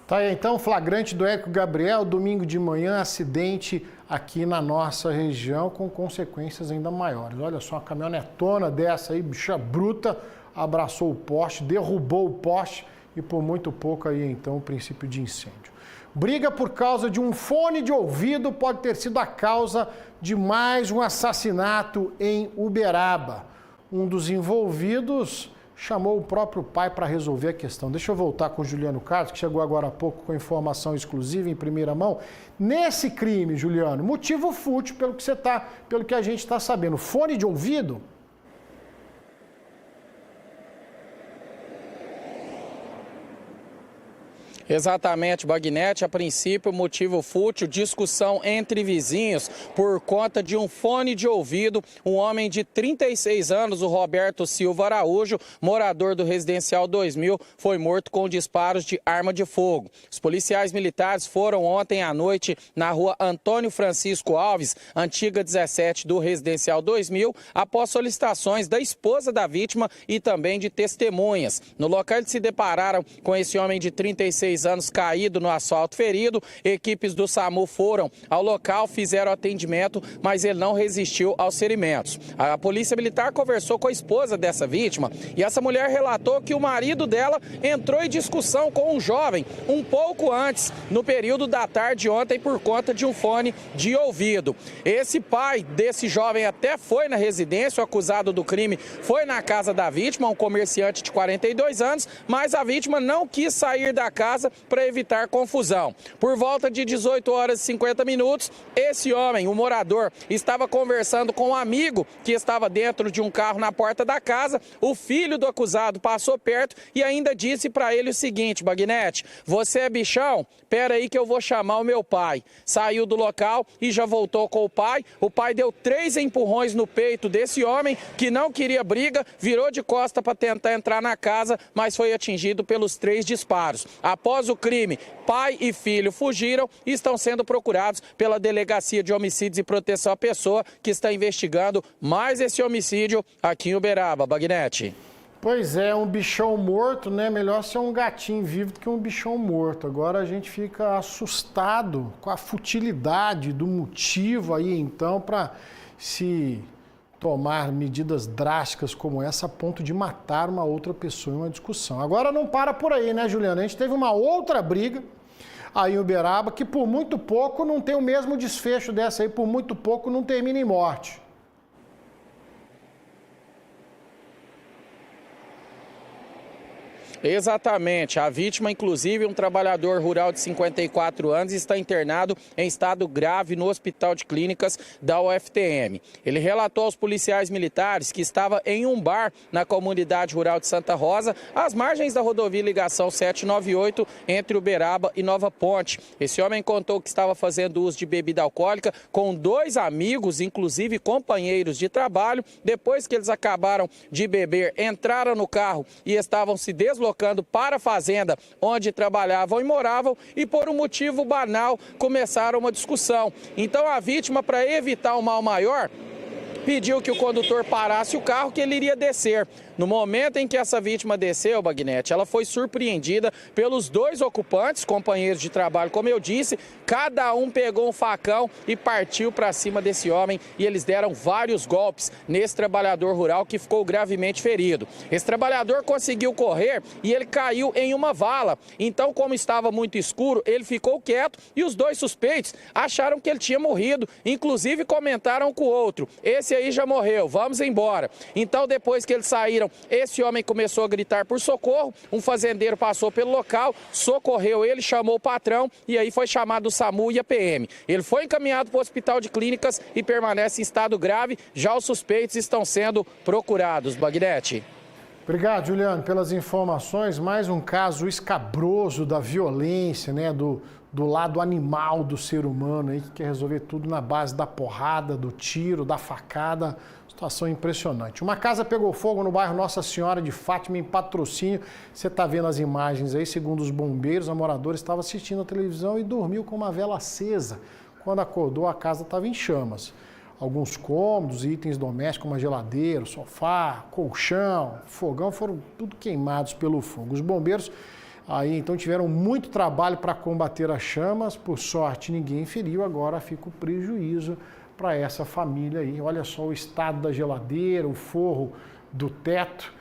Tá aí então, flagrante do Érico Gabriel, domingo de manhã, acidente aqui na nossa região com consequências ainda maiores. Olha só, uma caminhonetona dessa aí, bicha bruta, abraçou o poste, derrubou o poste e por muito pouco aí então o princípio de incêndio. Briga por causa de um fone de ouvido pode ter sido a causa de mais um assassinato em Uberaba. Um dos envolvidos chamou o próprio pai para resolver a questão. Deixa eu voltar com o Juliano Carlos, que chegou agora há pouco com informação exclusiva em primeira mão. Nesse crime, Juliano, motivo fútil, pelo que a gente está sabendo. Fone de ouvido?
Exatamente, Bagnete. A princípio, motivo fútil, discussão entre vizinhos por conta de um fone de ouvido. Um homem de 36 anos, o Roberto Silva Araújo, morador do Residencial 2000, foi morto com disparos de arma de fogo. Os policiais militares foram ontem à noite na rua Antônio Francisco Alves, antiga 17 do Residencial 2000, após solicitações da esposa da vítima e também de testemunhas. No local, eles se depararam com esse homem de 36 anos caído no asfalto ferido. Equipes do SAMU foram ao local, fizeram atendimento, mas ele não resistiu aos ferimentos. A polícia militar conversou com a esposa dessa vítima e essa mulher relatou que o marido dela entrou em discussão com um jovem um pouco antes, no período da tarde ontem, por conta de um fone de ouvido. Esse pai desse jovem até foi na residência, o acusado do crime foi na casa da vítima, um comerciante de 42 anos, mas a vítima não quis sair da casa para evitar confusão. Por volta de 18 horas e 50 minutos, esse homem, o morador, estava conversando com um amigo que estava dentro de um carro na porta da casa. O filho do acusado passou perto e ainda disse para ele o seguinte: Bagnete, você é bichão? Pera aí que eu vou chamar o meu pai. Saiu do local e já voltou com o pai. O pai deu 3 empurrões no peito desse homem que não queria briga, virou de costa para tentar entrar na casa, mas foi atingido pelos 3 disparos. Após o crime, pai e filho fugiram e estão sendo procurados pela Delegacia de Homicídios e Proteção à Pessoa, que está investigando mais esse homicídio aqui em Uberaba. Bagnete.
Pois é, um bichão morto, né? Melhor ser um gatinho vivo do que um bichão morto. Agora a gente fica assustado com a futilidade do motivo aí, então, para se tomar medidas drásticas como essa a ponto de matar uma outra pessoa em uma discussão. Agora não para por aí, né, Juliana? A gente teve uma outra briga aí em Uberaba que por muito pouco não tem o mesmo desfecho dessa aí, por muito pouco não termina em morte.
Exatamente. A vítima, inclusive, um trabalhador rural de 54 anos, está internado em estado grave no Hospital de Clínicas da UFTM. Ele relatou aos policiais militares que estava em um bar na comunidade rural de Santa Rosa, às margens da rodovia ligação 798, entre Uberaba e Nova Ponte. Esse homem contou que estava fazendo uso de bebida alcoólica com 2 amigos, inclusive companheiros de trabalho. Depois que eles acabaram de beber, entraram no carro e estavam se deslocando para a fazenda onde trabalhavam e moravam e por um motivo banal começaram uma discussão. Então a vítima, para evitar um mal maior, pediu que o condutor parasse o carro, que ele iria descer. No momento em que essa vítima desceu, Bagnete, ela foi surpreendida pelos 2 ocupantes, companheiros de trabalho, como eu disse. Cada um pegou um facão e partiu para cima desse homem e eles deram vários golpes nesse trabalhador rural que ficou gravemente ferido. Esse trabalhador conseguiu correr e ele caiu em uma vala. Então, como estava muito escuro, ele ficou quieto e os 2 suspeitos acharam que ele tinha morrido. Inclusive, comentaram com o outro: esse aí já morreu, vamos embora. Então, depois que eles saíram, esse homem começou a gritar por socorro. Um fazendeiro passou pelo local, socorreu ele, chamou o patrão e aí foi chamado o SAMU e a PM. Ele foi encaminhado para o Hospital de Clínicas e permanece em estado grave. Já os suspeitos estão sendo procurados. Bagnete.
Obrigado, Juliano, pelas informações. Mais um caso escabroso da violência, né, do lado animal do ser humano aí, que quer resolver tudo na base da porrada, do tiro, da facada. Situação impressionante. Uma casa pegou fogo no bairro Nossa Senhora de Fátima, em Patrocínio. Você está vendo as imagens aí. Segundo os bombeiros, a moradora estava assistindo a televisão e dormiu com uma vela acesa. Quando acordou, a casa estava em chamas. Alguns cômodos e itens domésticos, como a geladeira, sofá, colchão, fogão, foram tudo queimados pelo fogo. Os bombeiros aí então tiveram muito trabalho para combater as chamas. Por sorte, ninguém feriu. Agora fica o prejuízo para essa família aí. Olha só o estado da geladeira, o forro do teto,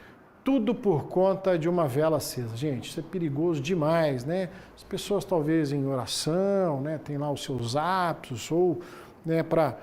tudo por conta de uma vela acesa. Gente, isso é perigoso demais, né? As pessoas talvez em oração, né, tem lá os seus hábitos ou, né, para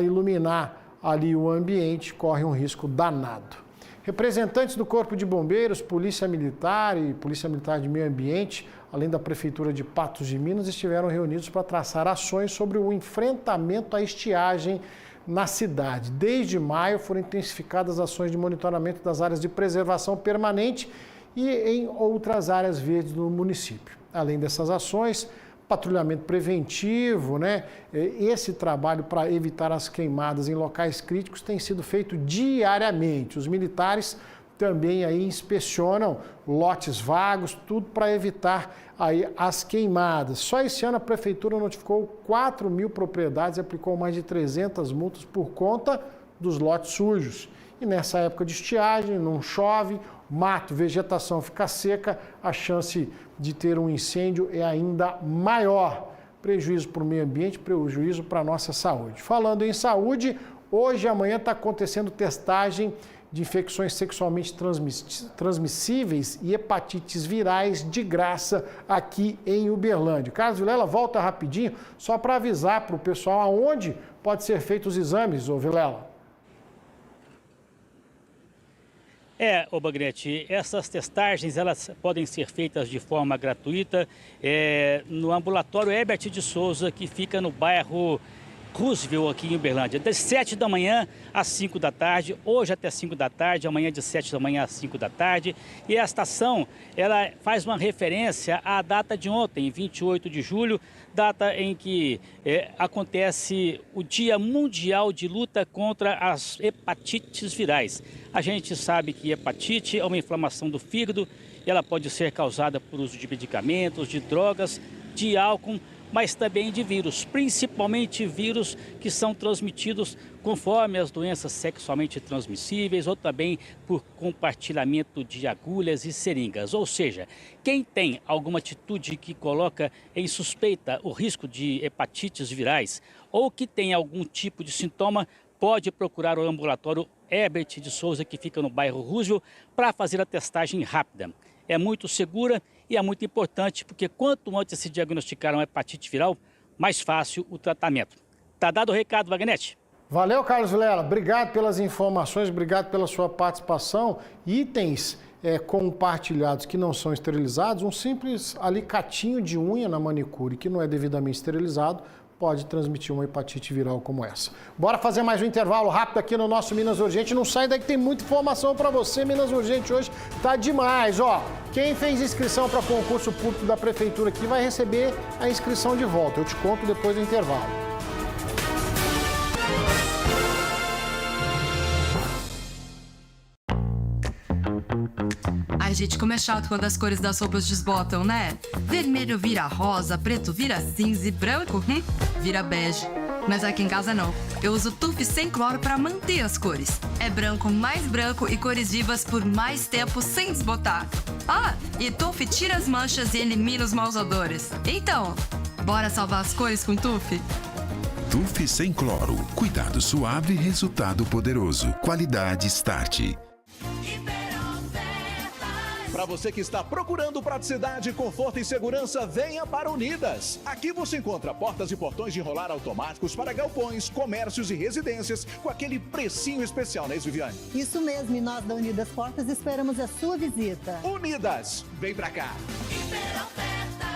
iluminar ali o ambiente, corre um risco danado. Representantes do Corpo de Bombeiros, Polícia Militar e Polícia Militar de Meio Ambiente, além da Prefeitura de Patos de Minas, estiveram reunidos para traçar ações sobre o enfrentamento à estiagem na cidade. Desde maio foram intensificadas ações de monitoramento das áreas de preservação permanente e em outras áreas verdes do município. Além dessas ações, patrulhamento preventivo, né? Esse trabalho para evitar as queimadas em locais críticos tem sido feito diariamente. Os militares também aí inspecionam lotes vagos, tudo para evitar aí as queimadas. Só esse ano a prefeitura notificou 4.000 propriedades e aplicou mais de 300 multas por conta dos lotes sujos. E nessa época de estiagem, não chove, mato, vegetação fica seca, a chance de ter um incêndio é ainda maior. Prejuízo para o meio ambiente, prejuízo para a nossa saúde. Falando em saúde, hoje e amanhã está acontecendo testagem de infecções sexualmente transmissíveis e hepatites virais de graça aqui em Uberlândia. Carlos Vilela, volta rapidinho, só para avisar para o pessoal aonde pode ser feitos os exames, ô Vilela.
Ô Bagnetti, essas testagens elas podem ser feitas de forma gratuita no ambulatório Herbert de Souza, que fica no bairro Roosevelt, aqui em Uberlândia, das 7 da manhã às 5 da tarde, hoje até 5 da tarde, amanhã de 7 da manhã às 5 da tarde. E esta ação, ela faz uma referência à data de ontem, 28 de julho, data em que acontece o Dia Mundial de Luta contra as Hepatites Virais. A gente sabe que hepatite é uma inflamação do fígado e ela pode ser causada por uso de medicamentos, de drogas, de álcool, mas também de vírus, principalmente vírus que são transmitidos conforme as doenças sexualmente transmissíveis ou também por compartilhamento de agulhas e seringas. Ou seja, quem tem alguma atitude que coloca em suspeita o risco de hepatites virais ou que tem algum tipo de sintoma, pode procurar o ambulatório Herbert de Souza, que fica no bairro Roosevelt, para fazer a testagem rápida. É muito segura e é muito importante, porque quanto antes se diagnosticar uma hepatite viral, mais fácil o tratamento. Tá dado o recado, Bagnetti?
Valeu, Carlos Vilela. Obrigado pelas informações, obrigado pela sua participação. Itens compartilhados que não são esterilizados, um simples alicatinho de unha na manicure que não é devidamente esterilizado, pode transmitir uma hepatite viral como essa. Bora fazer mais um intervalo rápido aqui no nosso Minas Urgente. Não sai daí que tem muita informação para você. Minas Urgente hoje tá demais, ó. Quem fez inscrição para concurso público da prefeitura aqui vai receber a inscrição de volta. Eu te conto depois do intervalo.
Ai, gente, como é chato quando as cores das roupas desbotam, né? Vermelho vira rosa, preto vira cinza e branco vira bege. Mas aqui em casa não. Eu uso Tuf sem cloro para manter as cores. É branco mais branco e cores vivas por mais tempo sem desbotar. Ah, e Tuf tira as manchas e elimina os maus odores. Então, bora salvar as cores com Tuf?
Tuf sem cloro. Cuidado suave, resultado poderoso. Qualidade Start.
Para você que está procurando praticidade, conforto e segurança, venha para Unidas. Aqui você encontra portas e portões de enrolar automáticos para galpões, comércios e residências com aquele precinho especial, né, Viviane?
Isso mesmo, e nós da Unidas Portas esperamos a sua visita.
Unidas, vem pra cá.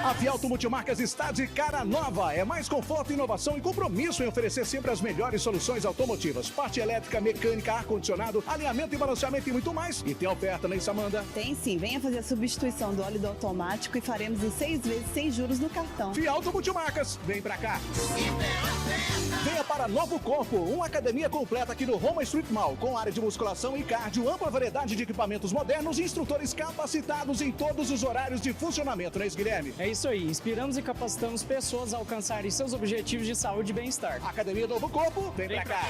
A Fialto Multimarcas está de cara nova. É mais conforto, inovação e compromisso em oferecer sempre as melhores soluções automotivas. Parte elétrica, mecânica, ar-condicionado, alinhamento e balanceamento e muito mais. E tem oferta, né, Samanda?
Tem sim. Venha fazer a substituição do óleo do automático e faremos em 6 vezes sem juros no cartão.
Fialto Multimarcas, vem pra cá. Venha para Novo Corpo, uma academia completa aqui no Roma Street Mall, com área de musculação e cardio, ampla variedade de equipamentos modernos e instrutores capacitados em todos os horários de funcionamento, né, Guilherme?
É isso aí, inspiramos e capacitamos pessoas a alcançarem seus objetivos de saúde e bem-estar.
Academia Novo Corpo, vem pra cá.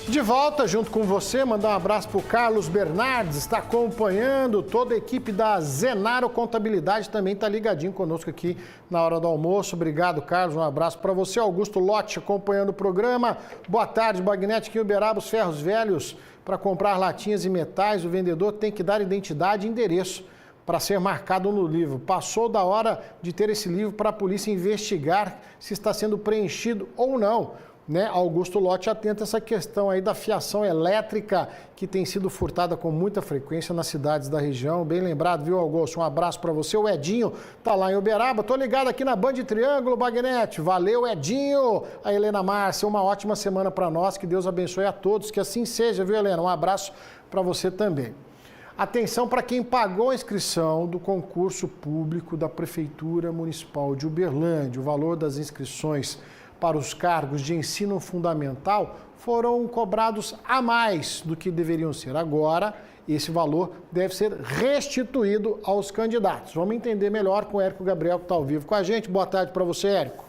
De volta junto com você, mandar um abraço para o Carlos Bernardes, está acompanhando toda a equipe da Zenaro Contabilidade, também está ligadinho conosco aqui na hora do almoço. Obrigado, Carlos, um abraço para você. Augusto Lotti acompanhando o programa. Boa tarde, Bagnetti, aqui em Uberaba, os ferros velhos. Para comprar latinhas e metais, o vendedor tem que dar identidade e endereço para ser marcado no livro. Passou da hora de ter esse livro para a polícia investigar se está sendo preenchido ou não. né, Augusto Lotti atenta a essa questão aí da fiação elétrica que tem sido furtada com muita frequência nas cidades da região. Bem lembrado, viu, Augusto? Um abraço para você. O Edinho tá lá em Uberaba. Tô ligado aqui na Band Triângulo, Bagnete. Valeu, Edinho. A Helena Márcia, uma ótima semana para nós. Que Deus abençoe a todos. Que assim seja, viu, Helena? Um abraço para você também. Atenção para quem pagou a inscrição do concurso público da Prefeitura Municipal de Uberlândia. O valor das inscrições para os cargos de ensino fundamental foram cobrados a mais do que deveriam ser. Agora, esse valor deve ser restituído aos candidatos. Vamos entender melhor com o Érico Gabriel, que está ao vivo com a gente. Boa tarde para você, Érico.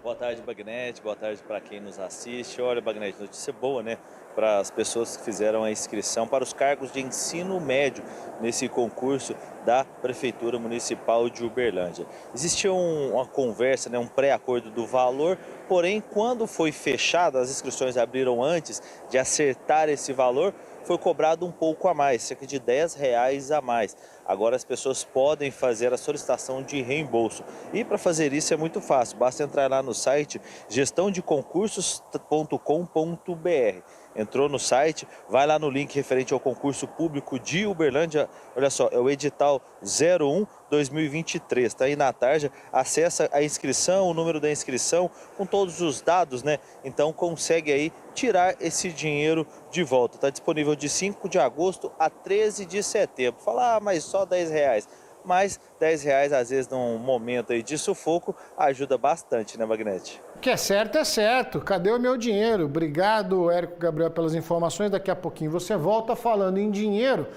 Boa tarde, Bagnete. Boa tarde para quem nos assiste. Olha, Bagnete, notícia boa, né? Para as pessoas que fizeram a inscrição para os cargos de ensino médio nesse concurso da Prefeitura Municipal de Uberlândia. Existia uma conversa, né, um pré-acordo do valor, porém, quando foi fechado, as inscrições abriram antes de acertar esse valor, foi cobrado um pouco a mais, cerca de R$10 a mais. Agora as pessoas podem fazer a solicitação de reembolso. E para fazer isso é muito fácil, basta entrar lá no site gestãodeconcursos.com.br. Entrou no site, vai lá no link referente ao concurso público de Uberlândia, olha só, é o edital 01-2023, está aí na tarja, acessa a inscrição, o número da inscrição, com todos os dados, né? Então consegue aí tirar esse dinheiro de volta. Está disponível de 5 de agosto a 13 de setembro. Fala, mas só R$10. Mas R$10, às vezes, num momento aí de sufoco, ajuda bastante, né, Bagnete?
Que é certo, é certo. Cadê o meu dinheiro? Obrigado, Érico Gabriel, pelas informações. Daqui a pouquinho você volta falando em dinheiro.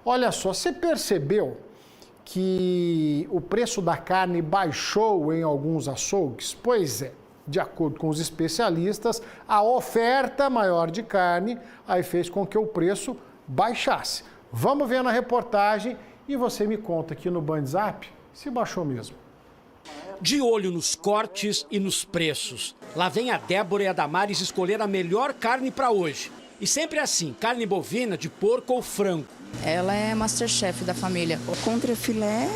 Olha só, você percebeu que o preço da carne baixou em alguns açougues? Pois é. De acordo com os especialistas, a oferta maior de carne aí fez com que o preço baixasse. Vamos ver na reportagem e você me conta aqui no Bandzap se baixou mesmo.
De olho nos cortes e nos preços. Lá vem a Débora e a Damares escolher a melhor carne para hoje. E sempre assim, carne bovina, de porco ou frango.
Ela é masterchef da família. Contrafilé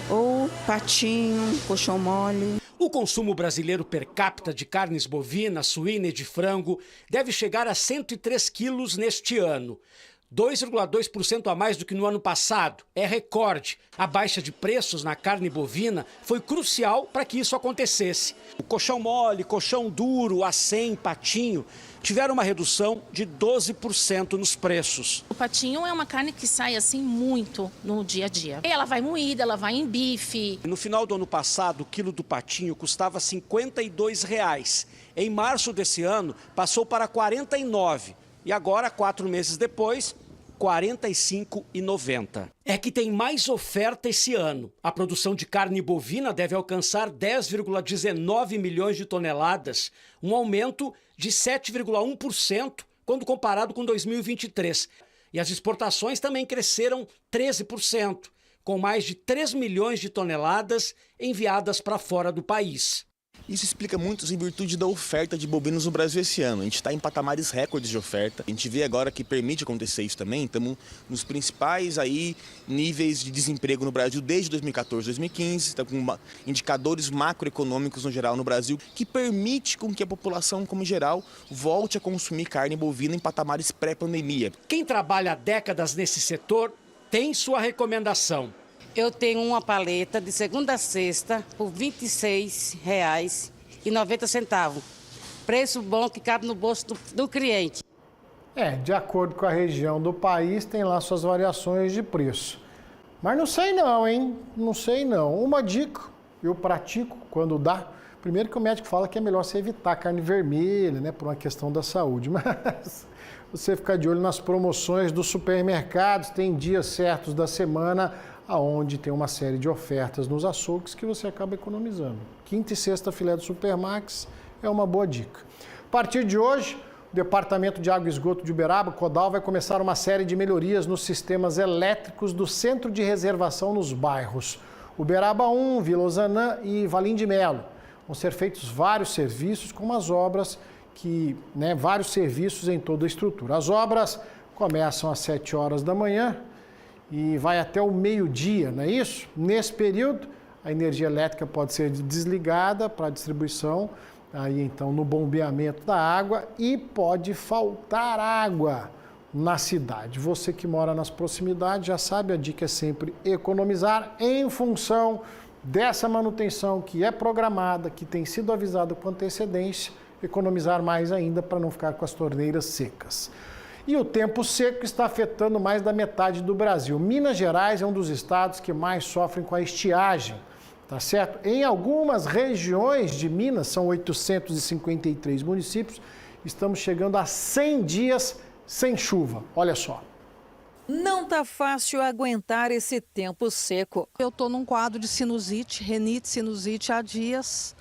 ou patinho, coxão mole.
O consumo brasileiro per capita de carnes bovina, suína e de frango deve chegar a 103 quilos neste ano. 2,2% a mais do que no ano passado. É recorde. A baixa de preços na carne bovina foi crucial para que isso acontecesse. O colchão mole, colchão duro, acém, patinho tiveram uma redução de 12% nos preços.
O patinho é uma carne que sai assim muito no dia a dia. Ela vai moída, ela vai em bife.
No final do ano passado, o quilo do patinho custava R$ 52. Em março desse ano, passou para R$ 49. E agora, 4 meses depois, R$ 45,90. É que tem mais oferta esse ano. A produção de carne bovina deve alcançar 10,19 milhões de toneladas, um aumento de 7,1% quando comparado com 2023. E as exportações também cresceram 13%, com mais de 3 milhões de toneladas enviadas para fora do país.
Isso explica muito em virtude da oferta de bovinos no Brasil esse ano. A gente está em patamares recordes de oferta. A gente vê agora que permite acontecer isso também. Estamos nos principais níveis de desemprego no Brasil desde 2014, 2015. Estamos com indicadores macroeconômicos no geral no Brasil que permite com que a população, como geral, volte a consumir carne bovina em patamares pré-pandemia.
Quem trabalha há décadas nesse setor tem sua recomendação.
Eu tenho uma paleta de segunda a sexta por R$ 26,90. Preço bom que cabe no bolso do cliente.
De acordo com a região do país, tem lá suas variações de preço. Mas não sei não, hein? Não sei não. Uma dica, eu pratico quando dá. Primeiro que o médico fala que é melhor você evitar carne vermelha, né? Por uma questão da saúde. Mas você ficar de olho nas promoções dos supermercados, tem dias certos da semana aonde tem uma série de ofertas nos açougues que você acaba economizando. Quinta e sexta filé do Supermax é uma boa dica. A partir de hoje, o Departamento de Água e Esgoto de Uberaba, Codal, vai começar uma série de melhorias nos sistemas elétricos do centro de reservação nos bairros Uberaba 1, Vila Osanã e Valim de Melo. Vão ser feitos vários serviços, como as obras vários serviços em toda a estrutura. As obras começam às 7 horas da manhã e vai até o meio-dia, não é isso? Nesse período, a energia elétrica pode ser desligada para a distribuição, aí então no bombeamento da água, e pode faltar água na cidade. Você que mora nas proximidades já sabe, a dica é sempre economizar em função dessa manutenção que é programada, que tem sido avisada com antecedência, economizar mais ainda para não ficar com as torneiras secas. E o tempo seco está afetando mais da metade do Brasil. Minas Gerais é um dos estados que mais sofrem com a estiagem, tá certo? Em algumas regiões de Minas, são 853 municípios, estamos chegando a 100 dias sem chuva. Olha só.
Não tá fácil aguentar esse tempo seco.
Eu tô num quadro de sinusite, renite, sinusite há dias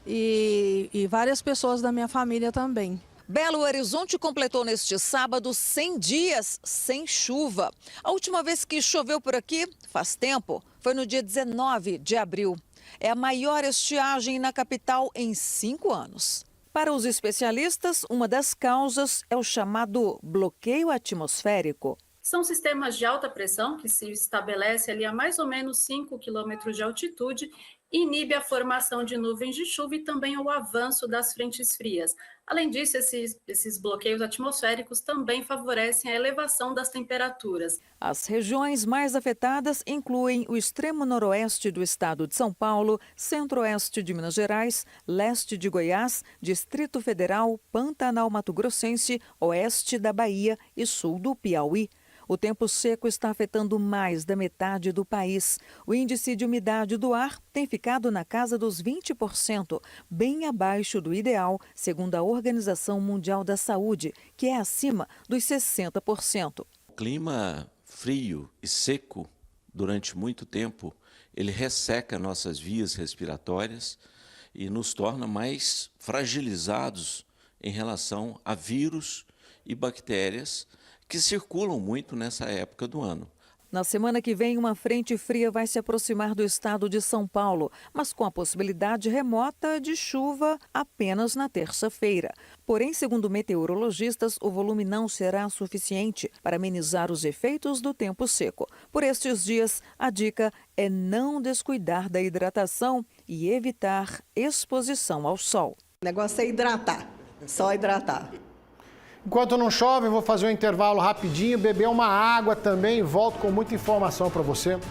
e várias pessoas da minha família também.
Belo Horizonte completou neste sábado 100 dias sem chuva. A última vez que choveu por aqui, faz tempo, foi no dia 19 de abril. É a maior estiagem na capital em 5 anos. Para os especialistas, uma das causas é o chamado bloqueio atmosférico.
São sistemas de alta pressão que se estabelece ali a mais ou menos 5 quilômetros de altitude, inibe a formação de nuvens de chuva e também o avanço das frentes frias. Além disso, esses bloqueios atmosféricos também favorecem a elevação das temperaturas.
As regiões mais afetadas incluem o extremo noroeste do estado de São Paulo, centro-oeste de Minas Gerais, leste de Goiás, Distrito Federal, Pantanal Mato-Grossense, oeste da Bahia e sul do Piauí. O tempo seco está afetando mais da metade do país. O índice de umidade do ar tem ficado na casa dos 20%, bem abaixo do ideal, segundo a Organização Mundial da Saúde, que é acima dos 60%.
O clima frio e seco, durante muito tempo, ele resseca nossas vias respiratórias e nos torna mais fragilizados em relação a vírus e bactérias que circulam muito nessa época do ano.
Na semana que vem, uma frente fria vai se aproximar do estado de São Paulo, mas com a possibilidade remota de chuva apenas na terça-feira. Porém, segundo meteorologistas, o volume não será suficiente para amenizar os efeitos do tempo seco. Por estes dias, a dica é não descuidar da hidratação e evitar exposição ao sol.
O negócio é hidratar, só hidratar.
Enquanto não chove, vou fazer um intervalo rapidinho, beber uma água também e volto com muita informação para você.
–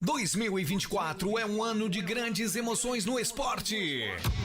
2024 é um ano de grandes emoções no esporte.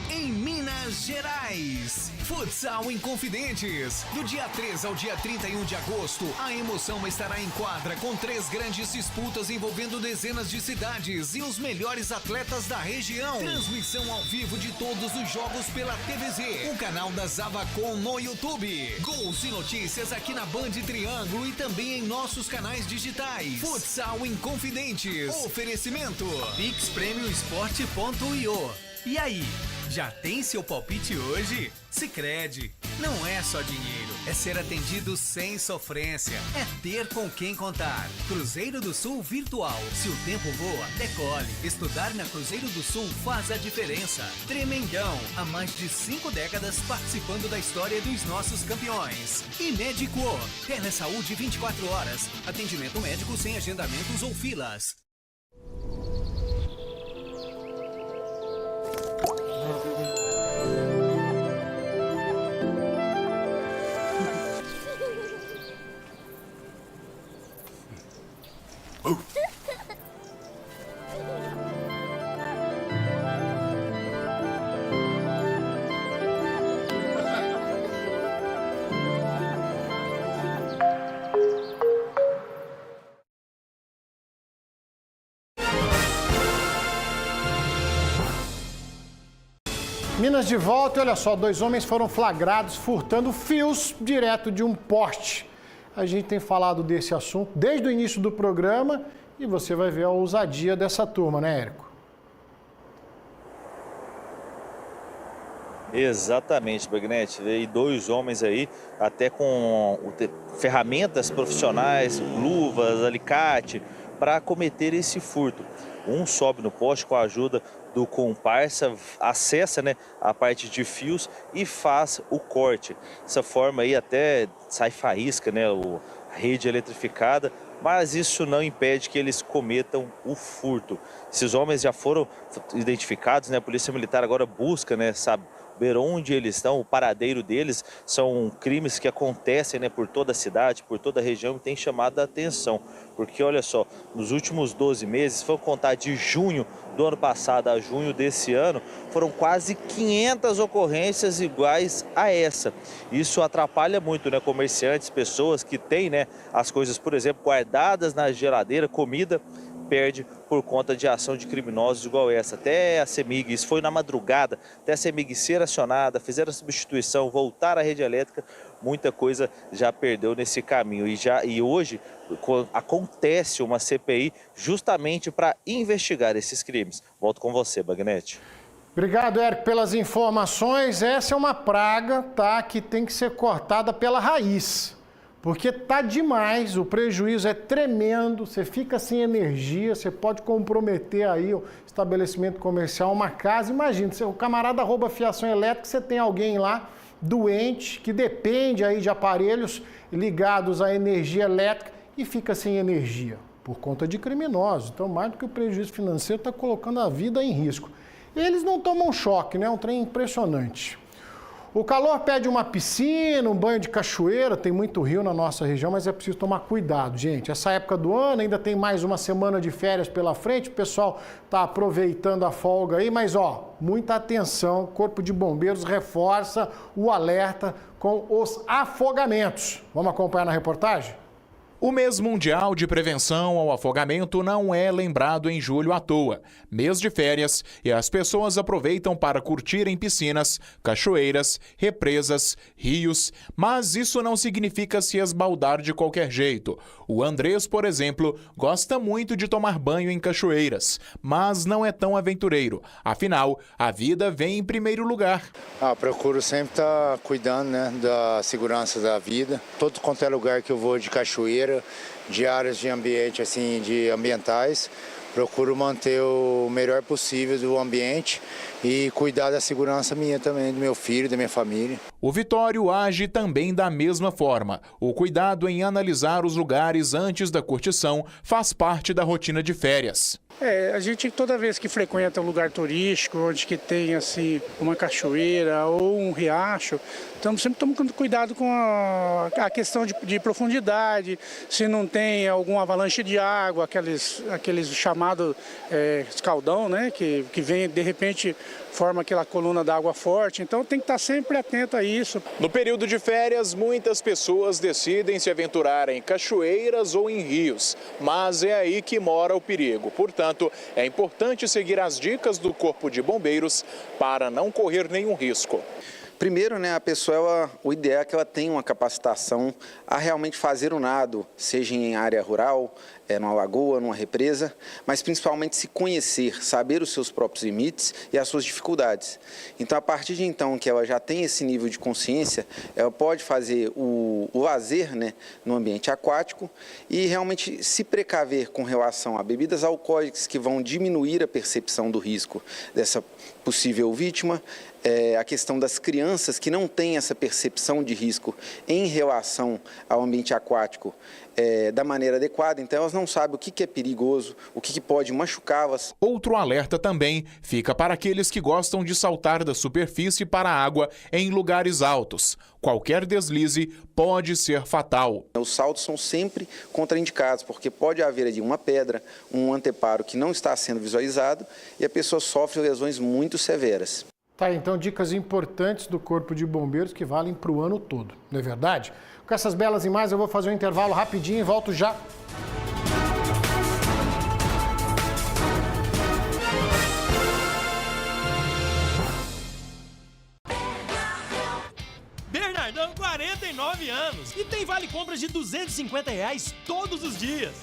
Em Minas Gerais, Futsal Inconfidentes. Do dia 3 ao dia 31 de agosto, a emoção estará em quadra com 3 grandes disputas envolvendo dezenas de cidades e os melhores atletas da região. Transmissão ao vivo de todos os jogos pela TVZ, o canal da Zavacom no YouTube. Gols e notícias aqui na Band Triângulo e também em nossos canais digitais. Futsal Inconfidentes. Oferecimento pixpremiosport.io. E aí, já tem seu palpite hoje? Sicredi, não é só dinheiro, é ser atendido sem sofrência, é ter com quem contar. Cruzeiro do Sul Virtual, se o tempo voa, decole. Estudar na Cruzeiro do Sul faz a diferença. Tremendão, há mais de 5 décadas participando da história dos nossos campeões. E Médico, Telesaúde 24 horas, atendimento médico sem agendamentos ou filas.
Minas de volta e olha só, 2 homens foram flagrados furtando fios direto de um poste. A gente tem falado desse assunto desde o início do programa e você vai ver a ousadia dessa turma, né, Érico?
Exatamente, Bagnetti. E 2 homens aí, até com ferramentas profissionais, luvas, alicate, para cometer esse furto. Um sobe no poste com a ajuda do comparsa, acessa, né, a parte de fios e faz o corte. Dessa forma aí até sai faísca, né, rede eletrificada, mas isso não impede que eles cometam o furto. Esses homens já foram identificados, né? A Polícia Militar agora busca, né, saber onde eles estão, o paradeiro deles. São crimes que acontecem, né, por toda a cidade, por toda a região, e tem chamado a atenção. Porque, olha só, nos últimos 12 meses, se for contar de junho do ano passado a junho desse ano, foram quase 500 ocorrências iguais a essa. Isso atrapalha muito, né, comerciantes, pessoas que têm, né, as coisas, por exemplo, guardadas na geladeira, comida, perde por conta de ação de criminosos igual essa. Até a CEMIG, isso foi na madrugada, até a CEMIG ser acionada, fizeram a substituição, voltar à rede elétrica, muita coisa já perdeu nesse caminho. E hoje acontece uma CPI justamente para investigar esses crimes. Volto com você, Bagnete.
Obrigado, Érico, pelas informações. Essa é uma praga, tá, que tem que ser cortada pela raiz. Porque tá demais, o prejuízo é tremendo, você fica sem energia, você pode comprometer aí o estabelecimento comercial, uma casa. Imagina, o camarada rouba fiação elétrica, você tem alguém lá doente que depende aí de aparelhos ligados à energia elétrica e fica sem energia por conta de criminosos. Então, mais do que o prejuízo financeiro, está colocando a vida em risco. Eles não tomam choque, né? É um trem impressionante. O calor pede uma piscina, um banho de cachoeira, tem muito rio na nossa região, mas é preciso tomar cuidado, gente. Essa época do ano ainda tem mais uma semana de férias pela frente, o pessoal está aproveitando a folga aí, mas ó, muita atenção, o Corpo de Bombeiros reforça o alerta com os afogamentos. Vamos acompanhar na reportagem?
O mês mundial de prevenção ao afogamento não é lembrado em julho à toa. Mês de férias e as pessoas aproveitam para curtir em piscinas, cachoeiras, represas, rios, mas isso não significa se esbaldar de qualquer jeito. O Andrés, por exemplo, gosta muito de tomar banho em cachoeiras, mas não é tão aventureiro. Afinal, a vida vem em primeiro lugar.
Procuro sempre estar cuidando, né, da segurança da vida. Todo quanto é lugar que eu vou de cachoeira, de áreas de ambiente, assim, de ambientais, procuro manter o melhor possível do ambiente e cuidar da segurança minha também, do meu filho, da minha família.
O Vitório age também da mesma forma. O cuidado em analisar os lugares antes da curtição faz parte da rotina de férias.
A gente toda vez que frequenta um lugar turístico, onde que tem assim uma cachoeira ou um riacho, estamos sempre tomando cuidado com a questão de profundidade, se não tem alguma avalanche de água, aqueles chamados escaldão, né, que vem de repente forma aquela coluna d'água forte, então tem que estar sempre atento a isso.
No período de férias, muitas pessoas decidem se aventurar em cachoeiras ou em rios, mas é aí que mora o perigo. Portanto, é importante seguir as dicas do Corpo de Bombeiros para não correr nenhum risco.
Primeiro, né, a pessoa, o ideal é que ela tenha uma capacitação a realmente fazer o nado, seja em área rural, numa lagoa, numa represa, mas principalmente se conhecer, saber os seus próprios limites e as suas dificuldades. Então, a partir de então que ela já tem esse nível de consciência, ela pode fazer o lazer, né, no ambiente aquático e realmente se precaver com relação a bebidas alcoólicas que vão diminuir a percepção do risco dessa possível vítima, a questão das crianças que não têm essa percepção de risco em relação ao ambiente aquático da maneira adequada, então elas não sabem o que é perigoso, o que pode machucá-las.
Outro alerta também fica para aqueles que gostam de saltar da superfície para a água em lugares altos. Qualquer deslize pode ser fatal.
Os saltos são sempre contraindicados, porque pode haver ali uma pedra, um anteparo que não está sendo visualizado e a pessoa sofre lesões muito severas.
Tá, então dicas importantes do Corpo de Bombeiros que valem para o ano todo, não é verdade? Com essas belas imagens eu vou fazer um intervalo rapidinho e volto já.
Bernardão, 49 anos e tem vale compras de R$250 todos os dias.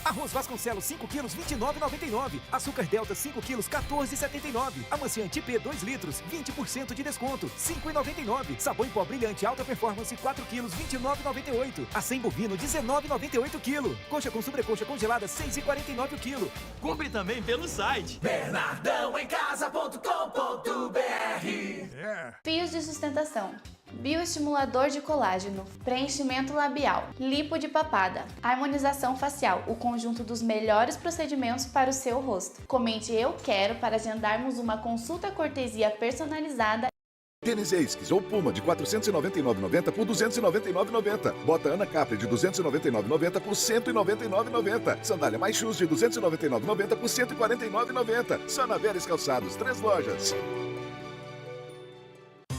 Arroz Vasconcelos 5 quilos, R$ 29,99. Açúcar Delta 5 quilos, R$ 14,79. Amaciante P 2 litros, 20% de desconto, R$ 5,99. Sabão em pó brilhante alta performance 4 quilos, R$ 29,98. Acém bovino, R$ 19,98 quilo. Coxa com sobrecoxa congelada, R$ 6,49 o quilo.
Compre também pelo site
bernardãoemcasa.com.br.
Fios de sustentação.
bioestimulador de colágeno, preenchimento labial, lipo de papada, harmonização facial, o conjunto dos melhores procedimentos para o seu rosto. Comente "eu quero" para agendarmos uma consulta cortesia personalizada.
Tênis Esquis ou Puma de R$ 499,90 por R$ 299,90. Bota Ana Capri de R$ 299,90 por R$ 199,90. Sandália mais shoes de R$ 299,90 por R$ 149,90. Só na Veres Calçados, 3 lojas.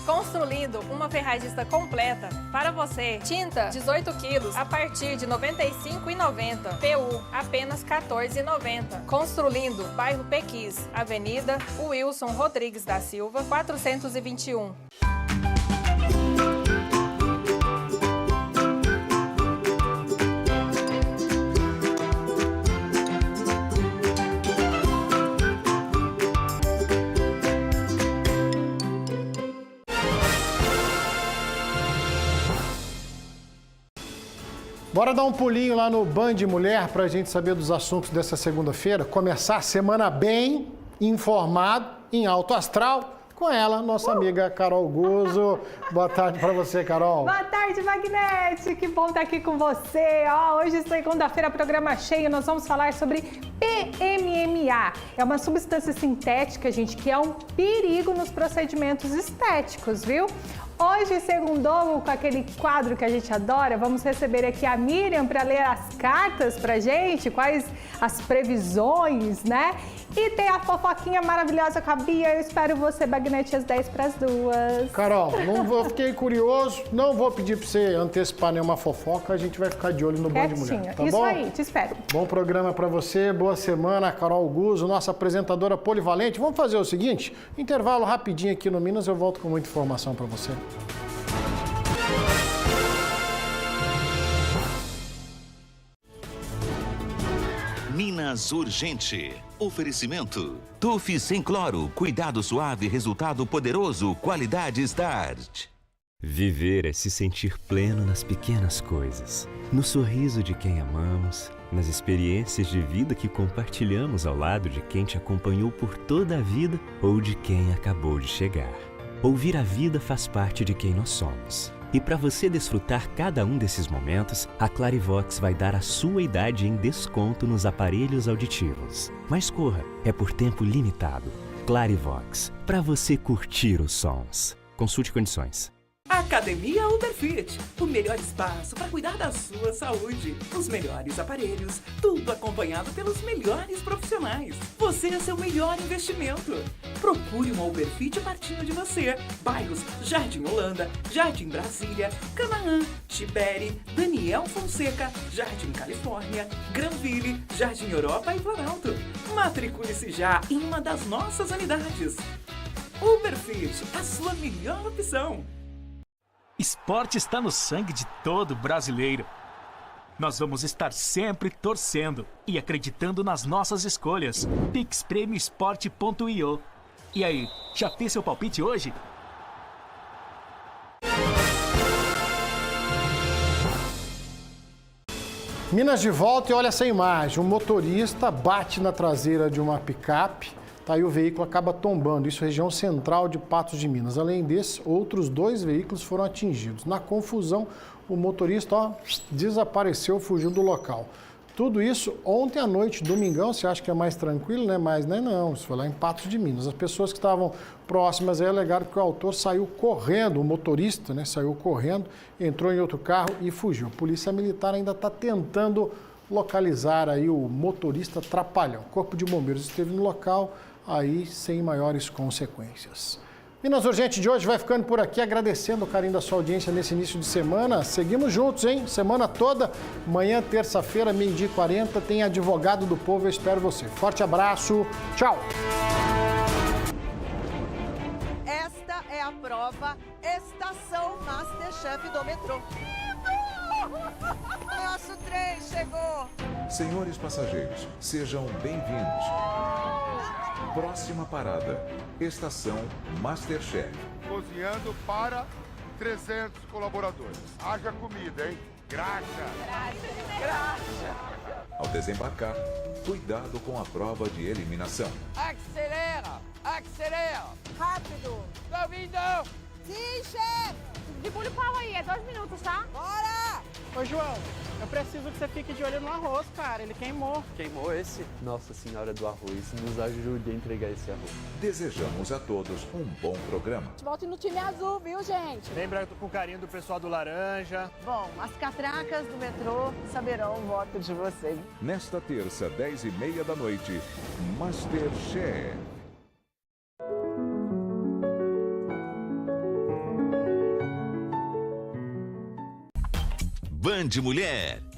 Construindo uma ferragista completa para você. Tinta 18 quilos a partir de R$ 95,90. PU apenas R$ 14,90. Construindo, bairro Pequis, Avenida Wilson Rodrigues da Silva, 421.
Bora dar um pulinho lá no Band Mulher para a gente saber dos assuntos dessa segunda-feira. Começar a semana bem informado, em alto astral, com ela, nossa amiga Carol Guzzo. Boa tarde para você, Carol.
Boa tarde, Magnete. Que bom estar aqui com você. Hoje, segunda-feira, programa cheio. Nós vamos falar sobre PMMA. É uma substância sintética, gente, que é um perigo nos procedimentos estéticos, viu? Hoje, segundou com aquele quadro que a gente adora, vamos receber aqui a Miriam para ler as cartas pra gente, quais as previsões, né? E tem a fofoquinha maravilhosa com a Bia. Eu espero você, Magnete, às 10 para as 2.
Carol, fiquei curioso, não vou pedir para você antecipar nenhuma fofoca, a gente vai ficar de olho no Band Mulher, tá bom?
Isso aí, te espero.
Bom programa para você, boa semana, Carol Guzzo, nossa apresentadora polivalente. Vamos fazer o seguinte, intervalo rapidinho aqui no Minas, eu volto com muita informação para você.
Minas Urgente. Oferecimento. Tuf sem cloro. Cuidado suave, resultado poderoso. Qualidade Start.
Viver é se sentir pleno nas pequenas coisas. No sorriso de quem amamos, nas experiências de vida que compartilhamos ao lado de quem te acompanhou por toda a vida ou de quem acabou de chegar. Ouvir a vida faz parte de quem nós somos. E para você desfrutar cada um desses momentos, a Clarivox vai dar a sua idade em desconto nos aparelhos auditivos. Mas corra, é por tempo limitado. Clarivox, para você curtir os sons. Consulte condições.
Academia Uberfit, o melhor espaço para cuidar da sua saúde. Os melhores aparelhos, tudo acompanhado pelos melhores profissionais. Você é seu melhor investimento. Procure uma Uberfit pertinho de você. Bairros Jardim Holanda, Jardim Brasília, Canaã, Tibere, Daniel Fonseca, Jardim Califórnia, Granville, Jardim Europa e Planalto. Matricule-se já em uma das nossas unidades. Uberfit, a sua melhor opção.
Esporte está no sangue de todo brasileiro. Nós vamos estar sempre torcendo e acreditando nas nossas escolhas. PixPremioEsport.io. E aí, já fez seu palpite hoje?
Minas de volta e olha essa imagem. Um motorista bate na traseira de uma picape. Aí o veículo acaba tombando, isso região central de Patos de Minas. Além desse, outros 2 veículos foram atingidos. Na confusão, o motorista desapareceu, fugiu do local. Tudo isso ontem à noite, domingão, você acha que é mais tranquilo, né? Mas não, isso foi lá em Patos de Minas. As pessoas que estavam próximas aí alegaram que o autor saiu correndo, o motorista, né? Saiu correndo, entrou em outro carro e fugiu. A Polícia Militar ainda está tentando localizar aí o motorista trapalhão. O Corpo de Bombeiros esteve no local, aí sem maiores consequências. Minas Urgente de hoje vai ficando por aqui, agradecendo o carinho da sua audiência nesse início de semana. Seguimos juntos, hein? Semana toda. Amanhã, terça-feira, 12h40, tem Advogado do Povo. Eu espero você. Forte abraço. Tchau.
Esta é a prova Estação Masterchef do metrô. Nosso trem chegou.
Senhores passageiros, sejam bem-vindos. Próxima parada, Estação Masterchef.
Cozinhando para 300 colaboradores. Haja comida, hein? Graxa!
Ao desembarcar, cuidado com a prova de eliminação.
Acelera! Acelera! Rápido! Tá vindo! Sim, chefe!
Debulha o pau aí, é 2 minutos, tá?
Bora!
Ô, João, eu preciso que você fique de olho no arroz, cara. Ele queimou.
Queimou esse? Nossa Senhora do Arroz, nos ajude a entregar esse arroz.
Desejamos a todos um bom programa.
Volte no time azul, viu, gente?
Lembra com carinho do pessoal do Laranja.
Bom, as catracas do metrô saberão o voto de vocês.
Nesta terça, 10h30 da noite, Masterchef.
Band Mulher.